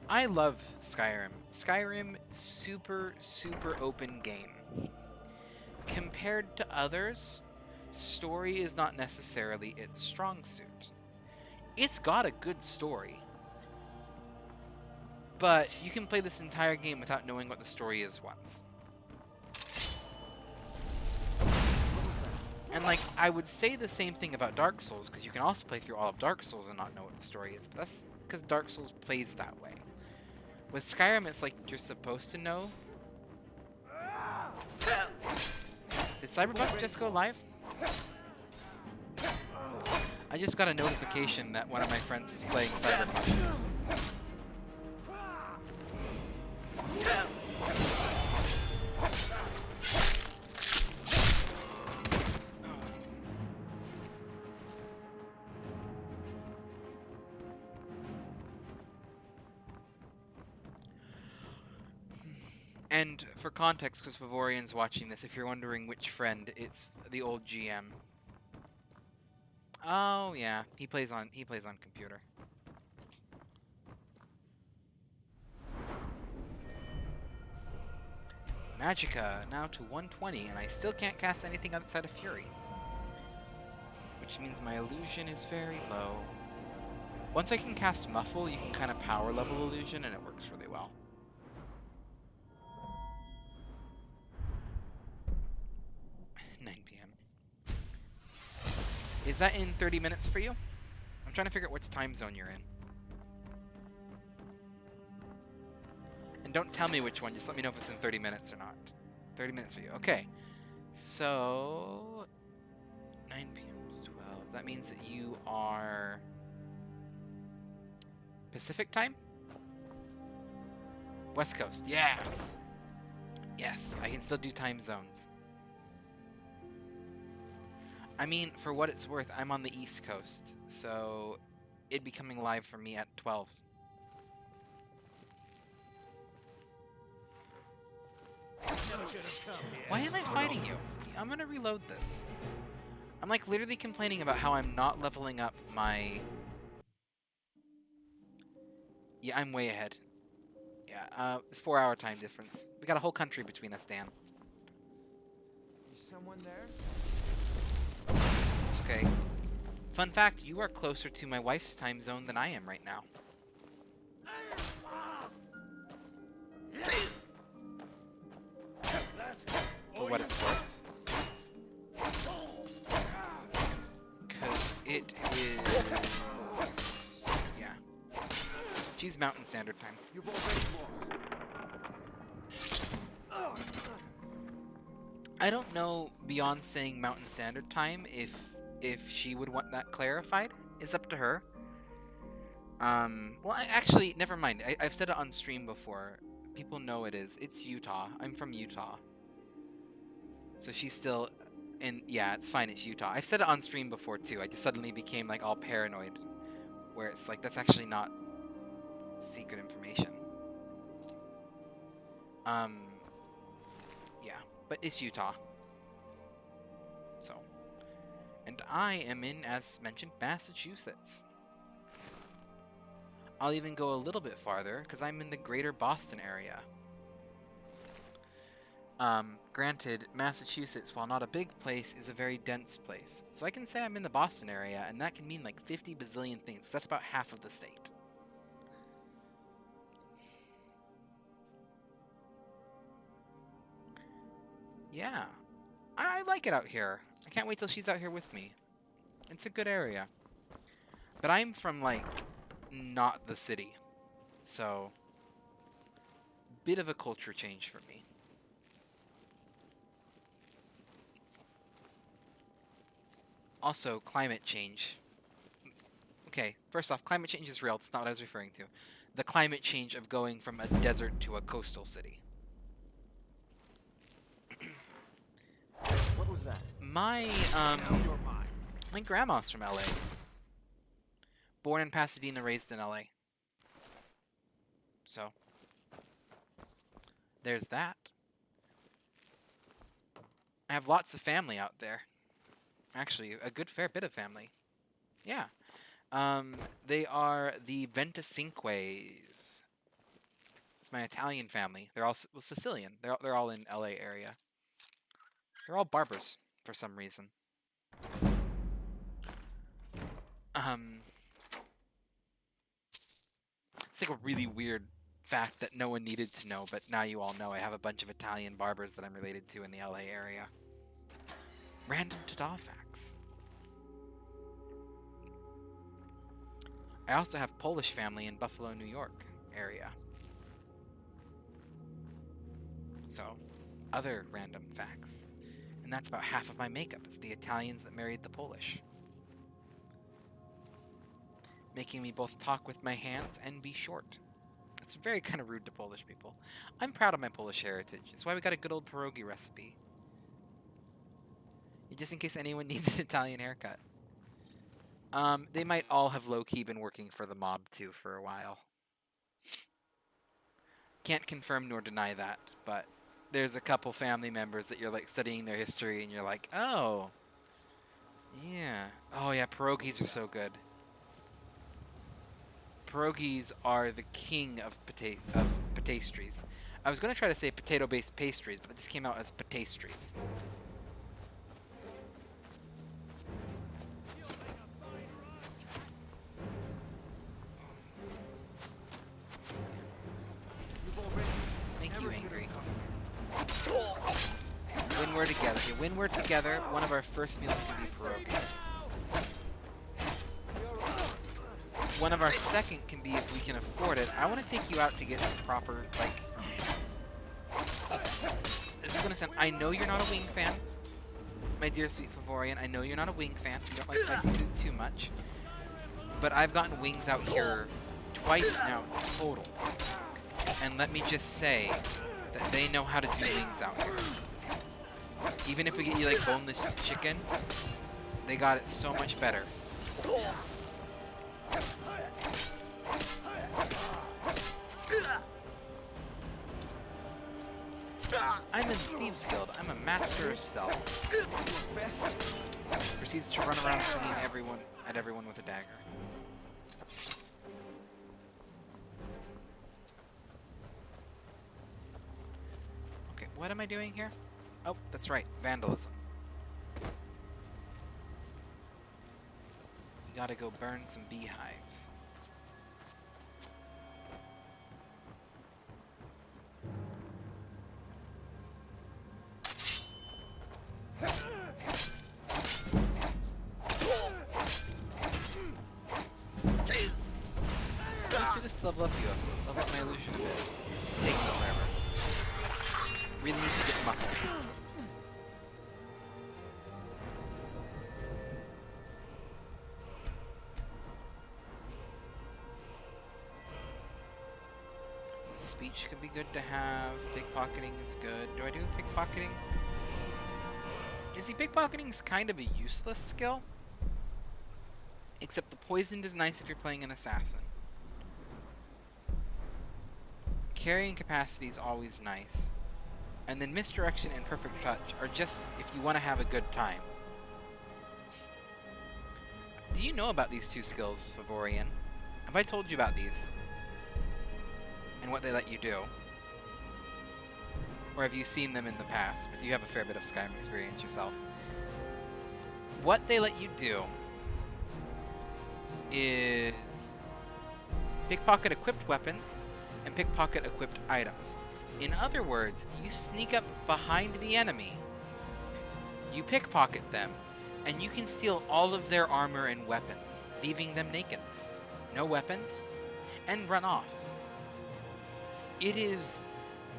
I love Skyrim. Skyrim, super, super open game. Compared to others, story is not necessarily its strong suit. It's got a good story, but you can play this entire game without knowing what the story is once. And, like, I would say the same thing about Dark Souls, because you can also play through all of Dark Souls and not know what the story is. But that's because Dark Souls plays that way. With Skyrim, it's like you're supposed to know. Did Cyberpunk just go live? I just got a notification that one of my friends is playing Cyberpunk. And for context, because Favorian's watching this, if you're wondering which friend, it's the old GM. Oh yeah, he plays on computer. Magicka now to 120, and I still can't cast anything outside of Fury, which means my illusion is very low. Once I can cast Muffle, you can kind of power level illusion, and it works really well. Is that in 30 minutes for you? I'm trying to figure out which time zone you're in. And don't tell me which one, just let me know if it's in 30 minutes or not. 30 minutes for you, okay. So, 9 p.m. to 12. That means that you are Pacific time? West Coast, yes! Yes, I can still do time zones. I mean, for what it's worth, I'm on the East Coast, so it'd be coming live for me at 12. Why am I fighting you? I'm gonna reload this. I'm like literally complaining about how I'm not leveling up my... Yeah, I'm way ahead. Yeah, it's 4-hour time difference. We got a whole country between us, Dan. Is someone there? It's okay. Fun fact, you are closer to my wife's time zone than I am right now. For what it's worth. Because it is... Yeah. use Mountain Standard Time. You've already lost. I don't know beyond saying Mountain Standard Time if she would want that clarified. It's up to her. Well, actually, never mind. I've said it on stream before. People know it is. It's Utah. I'm from Utah. So she's still in... Yeah, it's fine. It's Utah. I've said it on stream before, too. I just suddenly became, like, all paranoid. Where it's like, that's actually not secret information. Yeah. But it's Utah. So. And I am in, as mentioned, Massachusetts. I'll even go a little bit farther, because I'm in the greater Boston area. Granted, Massachusetts, while not a big place, is a very dense place. So I can say I'm in the Boston area, and that can mean like 50 bazillion things. That's about half of the state. Yeah. I like it out here. I can't wait till she's out here with me. It's a good area. But I'm from, like, not the city. So, bit of a culture change for me. Also, climate change. Okay, first off, climate change is real. That's not what I was referring to. The climate change of going from a desert to a coastal city. What was that? My grandma's from LA. Born in Pasadena, raised in LA. So, there's that. I have lots of family out there. Actually, a good fair bit of family. Yeah. They are the Ventacinques. It's my Italian family. They're all Sicilian. They're all in LA area. They're all barbers for some reason. It's like a really weird fact that no one needed to know, but now you all know. I have a bunch of Italian barbers that I'm related to in the LA area. Random ta-da facts. I also have Polish family in Buffalo, New York area. So, other random facts. And that's about half of my makeup. It's the Italians that married the Polish. Making me both talk with my hands and be short. It's very kind of rude to Polish people. I'm proud of my Polish heritage. That's why we got a good old pierogi recipe. Just in case anyone needs an Italian haircut. They might all have low-key been working for the mob, too, for a while. Can't confirm nor deny that, but there's a couple family members that you're, like, studying their history, and you're like, oh. Yeah. Oh, yeah, pierogies are so good. Pierogies are the king of pastries. I was going to try to say potato-based pastries, but it just came out as pastries. Thank you, Angry. When we're together. Okay, when we're together, one of our first meals can be pierogies. One of our second can be if we can afford it. I want to take you out to get some proper, like... This is going to sound... I know you're not a wing fan, my dear sweet Favorian. I know you're not a wing fan. You don't like spicy food too much. But I've gotten wings out here twice now, total. And let me just say that they know how to do wings out here. Even if we get you, like, boneless chicken, they got it so much better. I'm in Thieves Guild. I'm a master of stealth. Proceeds to run around swinging at everyone with a dagger. Okay, what am I doing here? Oh, that's right, vandalism. We gotta go burn some beehives. Let's do this let's level up you. Level up my illusion a bit. It's taking forever. Really need to get muffled. Speech could be good to have. Pickpocketing is good. Do I do pickpocketing? You see, pickpocketing's kind of a useless skill. Except the poisoned is nice if you're playing an assassin. Carrying capacity is always nice. And then misdirection and perfect touch are just if you want to have a good time. Do you know about these two skills, Favorian? Have I told you about these? And what they let you do? Or have you seen them in the past? Because you have a fair bit of Skyrim experience yourself. What they let you do is pickpocket equipped weapons and pickpocket equipped items. In other words, you sneak up behind the enemy, you pickpocket them, and you can steal all of their armor and weapons, leaving them naked. No weapons, and run off. It is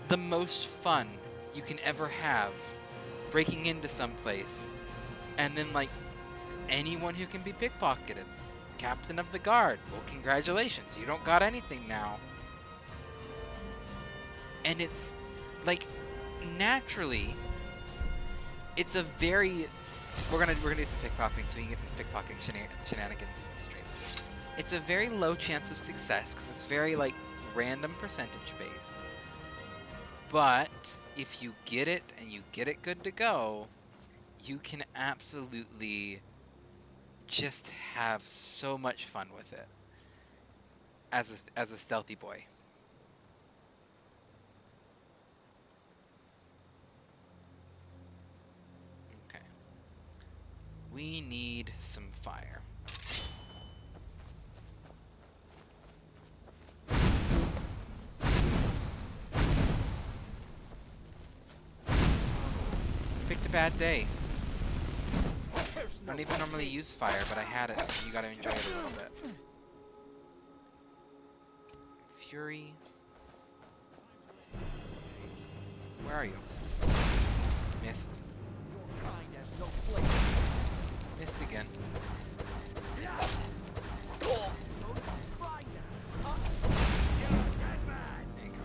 the most fun you can ever have breaking into some place, and then, like, anyone who can be pickpocketed. Captain of the guard. Well, congratulations. You don't got anything now. And it's, like, naturally, it's a very... We're gonna do some pickpocketing so we can get some pickpocketing shenanigans in the stream. It's a very low chance of success, because it's very, like, random percentage based. But if you get it and you get it good to go, you can absolutely just have so much fun with it as a stealthy boy. Okay. We need some fire. Picked a bad day. I don't even normally use fire, but I had it, so you gotta enjoy it a little bit. Fury. Where are you? Missed. Missed again. There you go.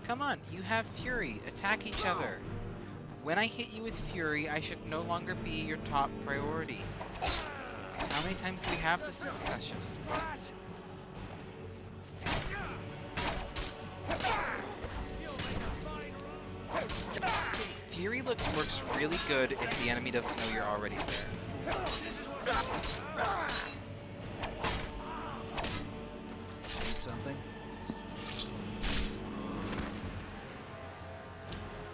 Come on, you have Fury. Attack each other. When I hit you with Fury, I should no longer be your top priority. How many times do we have this session? Fury works really good if the enemy doesn't know you're already there. Need something?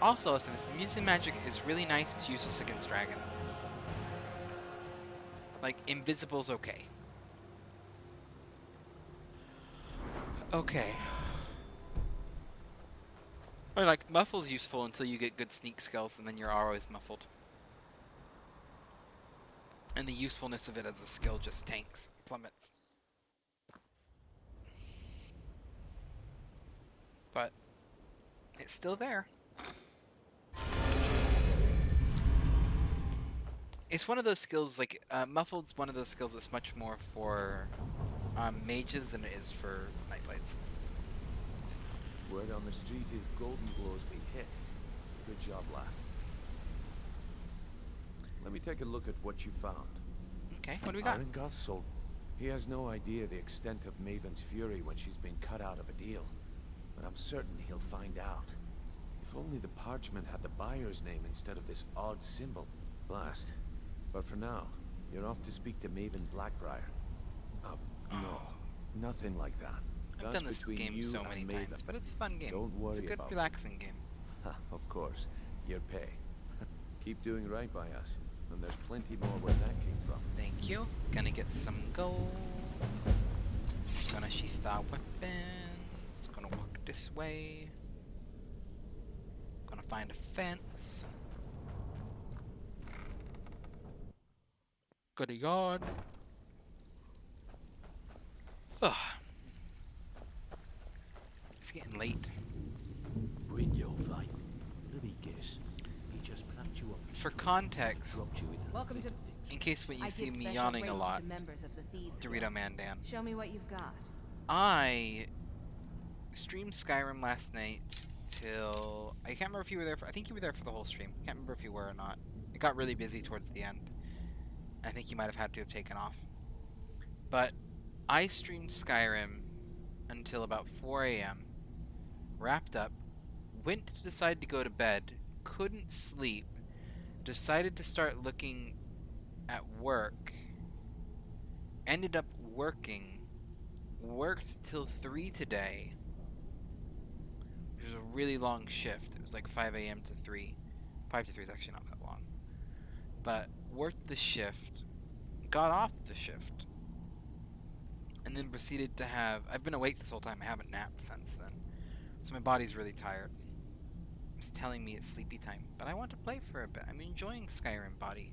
Also, since Mutant Magic is really nice, it's useless against dragons. Like, Invisible's okay. Okay. Or like, Muffle's useful until you get good sneak skills, and then you're always muffled. And the usefulness of it as a skill just tanks, plummets. But it's still there. It's one of those skills, like, Muffled's one of those skills that's much more for mages than it is for Nightblades. Word on the street is Golden Glow's been hit. Good job, lad. Let me take a look at what you found. Okay, what do we got? Irongoth sold. He has no idea the extent of Maven's fury when she's been cut out of a deal. But I'm certain he'll find out. If only the parchment had the buyer's name instead of this odd symbol. Blast. But for now, you're off to speak to Maven Blackbriar. No, nothing like that. I've done this game so many times, but it's a fun game. Don't worry. It's a good, relaxing game. Of course, your pay. Keep doing right by us, and there's plenty more where that came from. Thank you. Gonna get some gold. Gonna sheath our weapons. Gonna walk this way. Gonna find a fence. Go to yard. Ugh. It's getting late. Bring your fight. Let me guess. He just plucked you up. For context, Welcome to. in case when you I see give me special yawning a rates lot, to members of the Thieves Dorito Guild. Mandan. Show me what you've got. I streamed Skyrim last night till I can't remember if you were there for. I think you were there for the whole stream. Can't remember if you were or not. It got really busy towards the end. I think you might have had to have taken off. But I streamed Skyrim until about 4 a.m. Wrapped up, went to decide to go to bed, couldn't sleep, decided to start looking at work, ended up working, worked till 3 today, which was a really long shift. It was like 5 a.m. to 3. 5 to 3 is actually not that long. But worked the shift, got off the shift, and then proceeded to have... I've been awake this whole time. I haven't napped since then. So my body's really tired. It's telling me it's sleepy time. But I want to play for a bit. I'm enjoying Skyrim, body.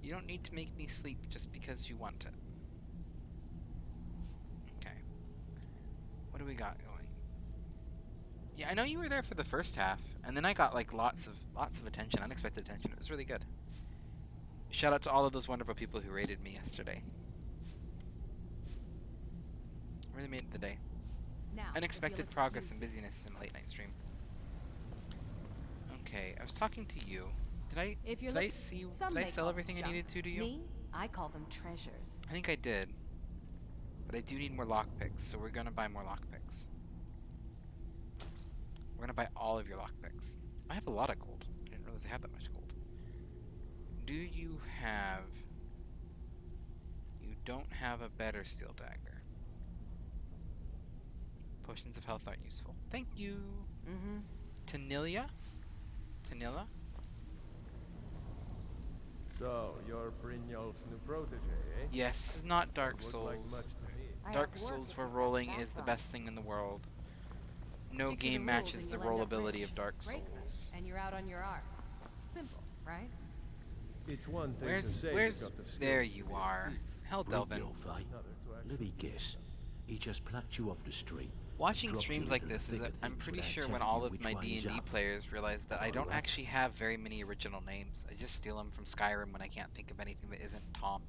You don't need to make me sleep just because you want it. Okay. What do we got going? Yeah, I know you were there for the first half, and then I got like lots of attention, unexpected attention. It was really good. Shout out to all of those wonderful people who rated me yesterday. Really made the day. Now, Unexpected progress and busyness in a late night stream. Okay, I was talking to you. Did I sell everything I needed to you? Me? I call them treasures. I think I did. But I do need more lockpicks, so we're gonna buy more lockpicks. We're gonna buy all of your lockpicks. I have a lot of gold. I didn't realize I had that much gold. Do you have... You don't have a better steel dagger. Potions of health aren't useful. Thank you. Tanilia? Tanilla? So, you're Brynjolf's new protege, eh? Yes, this is not Dark Looked Souls. like much to me. Dark Souls where rolling is the best thing in the world. No Stick to the game rules matches and the you'll end up rollability rich. of Dark Break them, Souls. and you're out on your arse. Simple, right? It's one thing to Where's say where's you've got the skills there to you be a are. thief. Hell, Bring Delvin. your fight. Another to Let actually me guess. He just plucked you off the street. Watching dropped streams you like into the this is thick of I'm things pretty without sure when telling all you of which my one is D&D up. players realize that I All don't right. actually have very many original names. I just steal them from Skyrim when I can't think of anything that isn't Tom.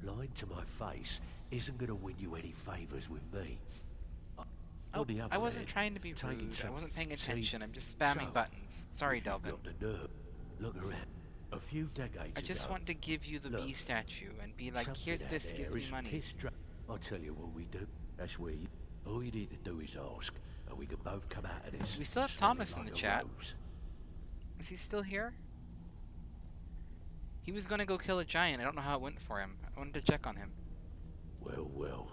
Lying to my face isn't going to win you any favors with me. Oh, I wasn't trying to be rude. I wasn't paying attention. I'm just spamming buttons. Sorry, Delvin. Got the nerve. Look around. A few decades I just ago, want to give you the look, bee statue and be like, something here's out this, there gives me is money. I'll tell you what we do. That's where you... All you need to do is ask, and we can both come out of this. We still have smelling Thomas in like the a chat. rose. Is he still here? He was gonna go kill a giant. I don't know how it went for him. I wanted to check on him. Well,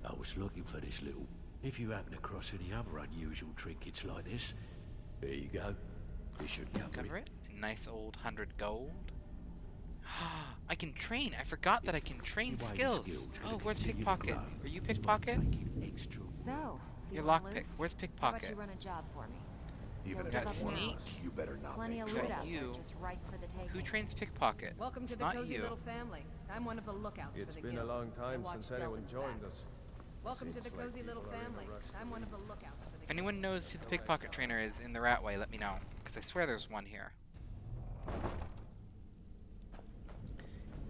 I was looking for this little... If you happen across any other unusual trinkets like this, there you go. This should cover it. A nice old 100 gold. I can train. I forgot that I can train skills. Oh, where's pickpocket? Are you pickpocket? So, Your feeling lockpick. loose? Where's How about pickpocket? you run a job for me? Even Don't if give got up sneak. now. you better not Plenty make of trouble. loot out You. there, just right for the taking. Who trains pickpocket? Welcome It's to the not cozy you. little family. I'm one of the lookouts It's for the been a guild. long I time watch since anyone Delvin's joined back. us. Welcome to Seems the like cozy little people are in a family. rush to I'm one of the leave. lookouts for the If guild. anyone knows who the pickpocket trainer is in the Ratway, let me know. Because I swear there's one here.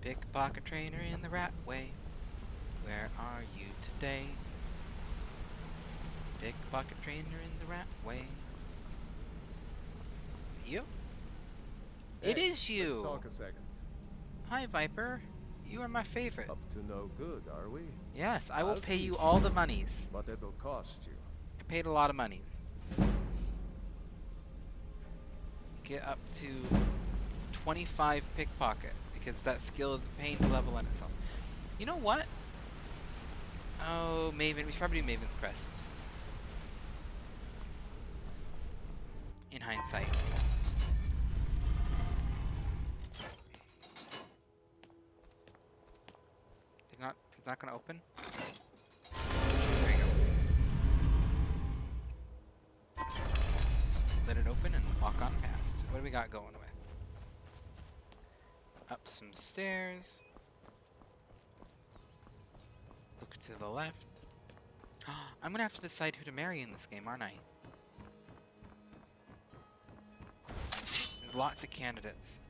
Pickpocket trainer in the Ratway. Where are you today? Pickpocket trainer in the Ratway. Is it you? It Hey, is you! Let's talk a second. Hi, Viper. You are my favorite. Up to no good, are we? Yes, I will I'll pay you keep all the monies. But it'll cost you. I paid a lot of monies. Get up to 25 pickpocket, because that skill is a pain to level in itself. You know what? Oh, Maven. We should probably do Maven's Crests. In hindsight. It's not gonna open? There you go. Let it open and walk on past. What do we got going with? Up some stairs. Look to the left. I'm gonna have to decide who to marry in this game, aren't I? There's lots of candidates.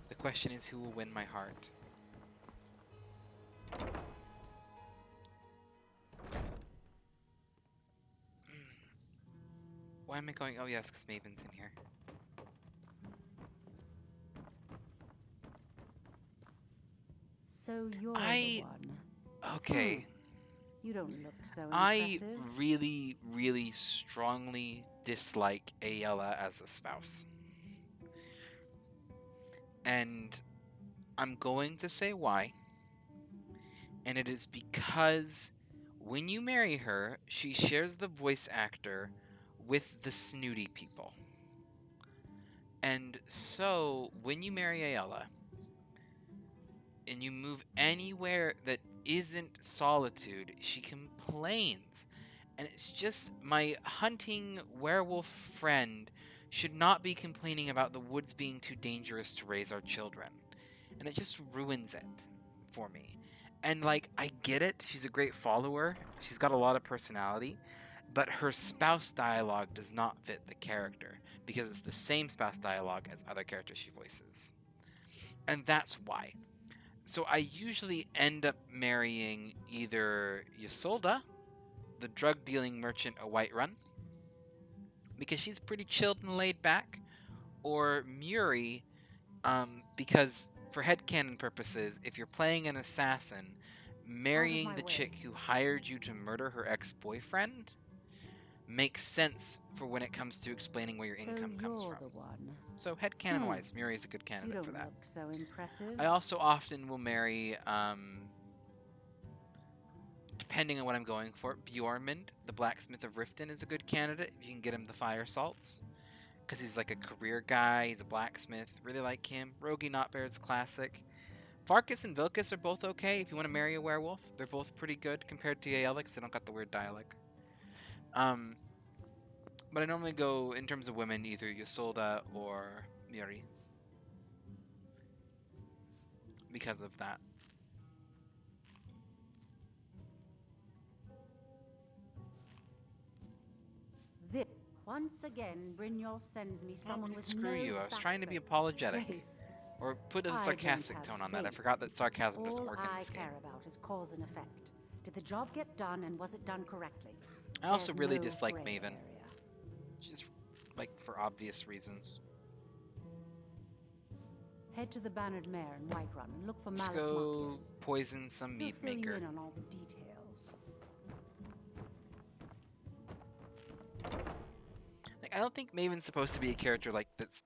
The question is who will win my heart. Why am I going? Oh yes, because Maven's in here. So you're the one. Okay. You don't look so I impressive. really strongly dislike Ayala as a spouse. And I'm going to say why. And it is because when you marry her, she shares the voice actor with the snooty people. And so, when you marry Ayala, and you move anywhere that isn't Solitude, she complains. And it's just, my hunting werewolf friend should not be complaining about the woods being too dangerous to raise our children. And it just ruins it for me. And, like, I get it, she's a great follower, she's got a lot of personality, but her spouse dialogue does not fit the character, because it's the same spouse dialogue as other characters she voices. And that's why. So I usually end up marrying either Ysolda, the drug-dealing merchant of Whiterun, because she's pretty chilled and laid back, or Muri, because for headcanon purposes, if you're playing an assassin, marrying the chick who hired you to murder her ex-boyfriend makes sense for when it comes to explaining where your income comes from. The one. So headcanon-wise, Muri is a good candidate for that. You don't look so impressive. I also often will marry, depending on what I'm going for, Bjormund, the blacksmith of Riften, is a good candidate if you can get him the fire salts. Because he's like a career guy, he's a blacksmith, really like him. Rogi Notbear is classic. Farkas and Vilkas are both okay if you want to marry a werewolf. They're both pretty good compared to Yaela because they don't got the weird dialect. But I normally go, in terms of women, either Ysolda or Muri. Because of that. Once again, Brynjolf sends me someone with Screw no you, I was trying to be backbone. apologetic. Faith. Or put a I sarcastic don't have tone on that. I faith. forgot that sarcasm doesn't All work in this game. I care about is cause and effect. Did the job get done, and was it done correctly? I also There's really no dislike gray Maven. area. Just, like, for obvious reasons. Head to the Bannered Mare in Whiterun and look for Let's Malus go Marcius. poison some He'll mead fill you maker. in on all the details. Like, I don't think Maven's supposed to be a character like that's...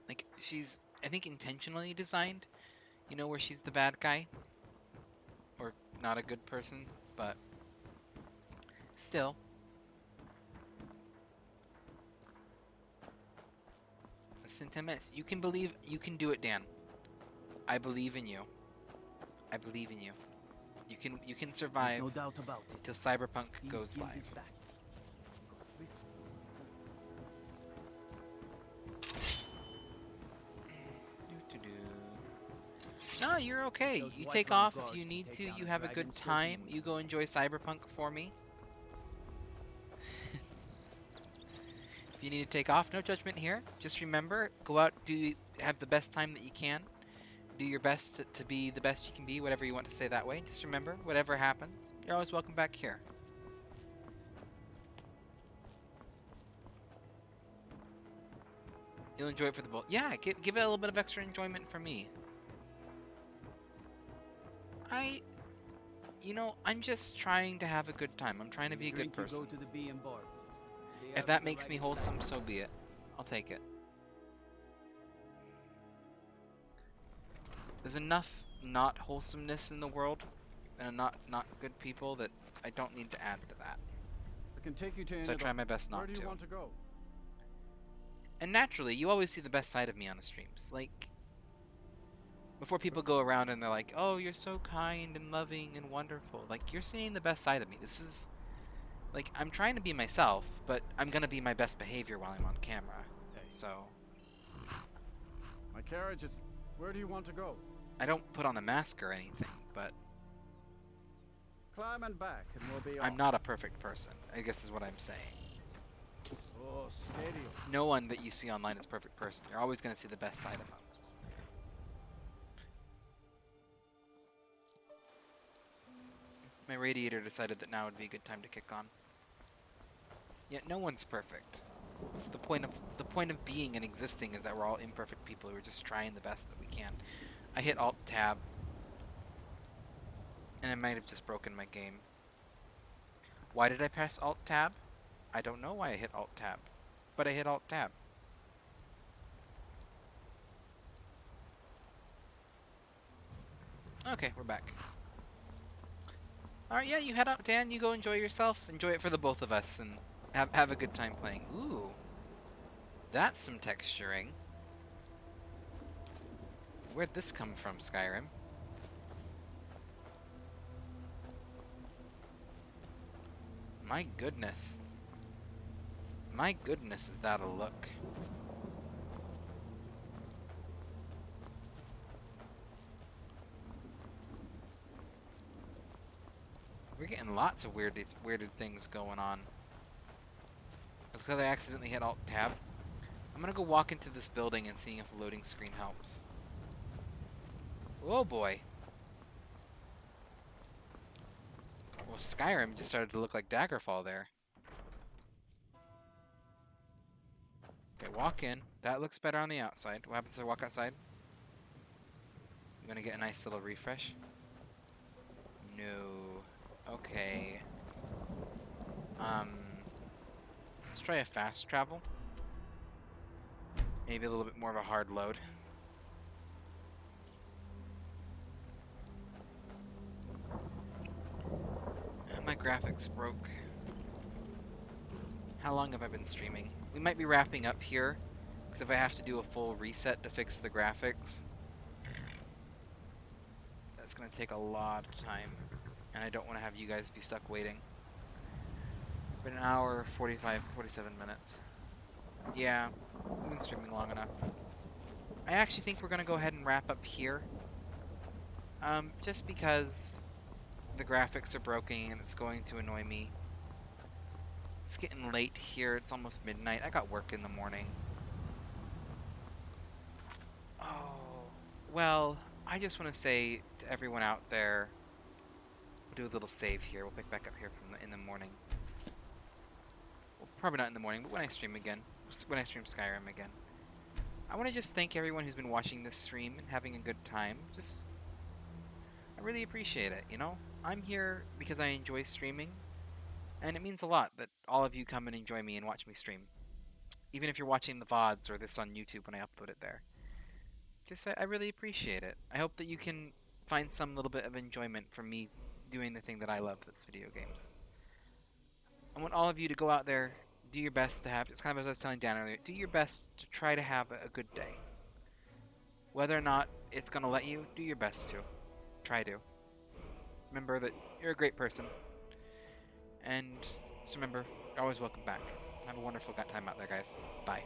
Like, she's, I think, intentionally designed, you know, where she's the bad guy. Or not a good person, but still. Listen to Miss. You can believe, you can do it, Dan. I believe in you. I believe in you. You can survive no doubt about it. till Cyberpunk goes live. No, you're okay. You take off if you need to. You have a good time. You go enjoy Cyberpunk for me. If you need to take off, no judgment here. Just remember, go out, have the best time that you can. Do your best to be the best you can be, whatever you want to say that way. Just remember, whatever happens, you're always welcome back here. You'll enjoy it for the both. Yeah, give it a little bit of extra enjoyment for me. You know, I'm just trying to have a good time. I'm trying to be a good person. Go to the Bee and Bar. If that makes me wholesome, so be it. I'll take it. There's enough not wholesomeness in the world and not good people that I don't need to add to that. I can take you to So I try my best not Where do you to. want to go? And naturally, you always see the best side of me on the streams. Like, before people go around and they're like, oh, you're so kind and loving and wonderful. Like, you're seeing the best side of me. This is, like, I'm trying to be myself, but I'm gonna be my best behavior while I'm on camera. So, carriage is... Where do you want to go? I don't put on a mask or anything, but Climb and back, and we'll be I'm off. not a perfect person, I guess is what I'm saying. Oh, steady. No one that you see online is a perfect person. You're always going to see the best side of them. My radiator decided that now would be a good time to kick on. Yet no one's perfect. It's the point of being and existing is that we're all imperfect people who are just trying the best that we can. I hit Alt Tab, and I might have just broken my game. Why did I press Alt Tab? I don't know why I hit Alt Tab, but I hit Alt Tab. Okay, we're back. Alright, yeah, you head out, Dan. You go enjoy yourself. Enjoy it for the both of us, and have a good time playing. Ooh. That's some texturing. Where'd this come from, Skyrim? My goodness. My goodness, is that a look. We're getting lots of weirded things going on. It's because I accidentally hit Alt Tab. I'm gonna go walk into this building and see if the loading screen helps. Oh boy. Well, Skyrim just started to look like Daggerfall there. Okay, walk in. That looks better on the outside. What happens if I walk outside? I'm gonna get a nice little refresh. No. Okay. Let's try a fast travel. Maybe a little bit more of a hard load. My graphics broke. How long have I been streaming? We might be wrapping up here, because if I have to do a full reset to fix the graphics, that's going to take a lot of time, and I don't want to have you guys be stuck waiting. Been an hour, 47 minutes. Yeah, we've been streaming long enough. I actually think we're going to go ahead and wrap up here, just because the graphics are broken and it's going to annoy me. It's getting late here. It's almost midnight. I got work in the morning. Oh, well, I just want to say to everyone out there, we'll do a little save here. We'll pick back up here from in the morning. Well, probably not in the morning, but when I stream again. When I stream Skyrim again. I want to just thank everyone who's been watching this stream and having a good time. I really appreciate it, you know? I'm here because I enjoy streaming, and it means a lot that all of you come and enjoy me and watch me stream. Even if you're watching the VODs or this on YouTube when I upload it there. I really appreciate it. I hope that you can find some little bit of enjoyment from me doing the thing that I love, that's video games. I want all of you to go out there, do your best to have, it's kind of as I was telling Dan earlier, do your best to try to have a good day. Whether or not it's going to let you, do your best to. Try to. Remember that you're a great person. And just remember, you're always welcome back. Have a wonderful time out there, guys. Bye.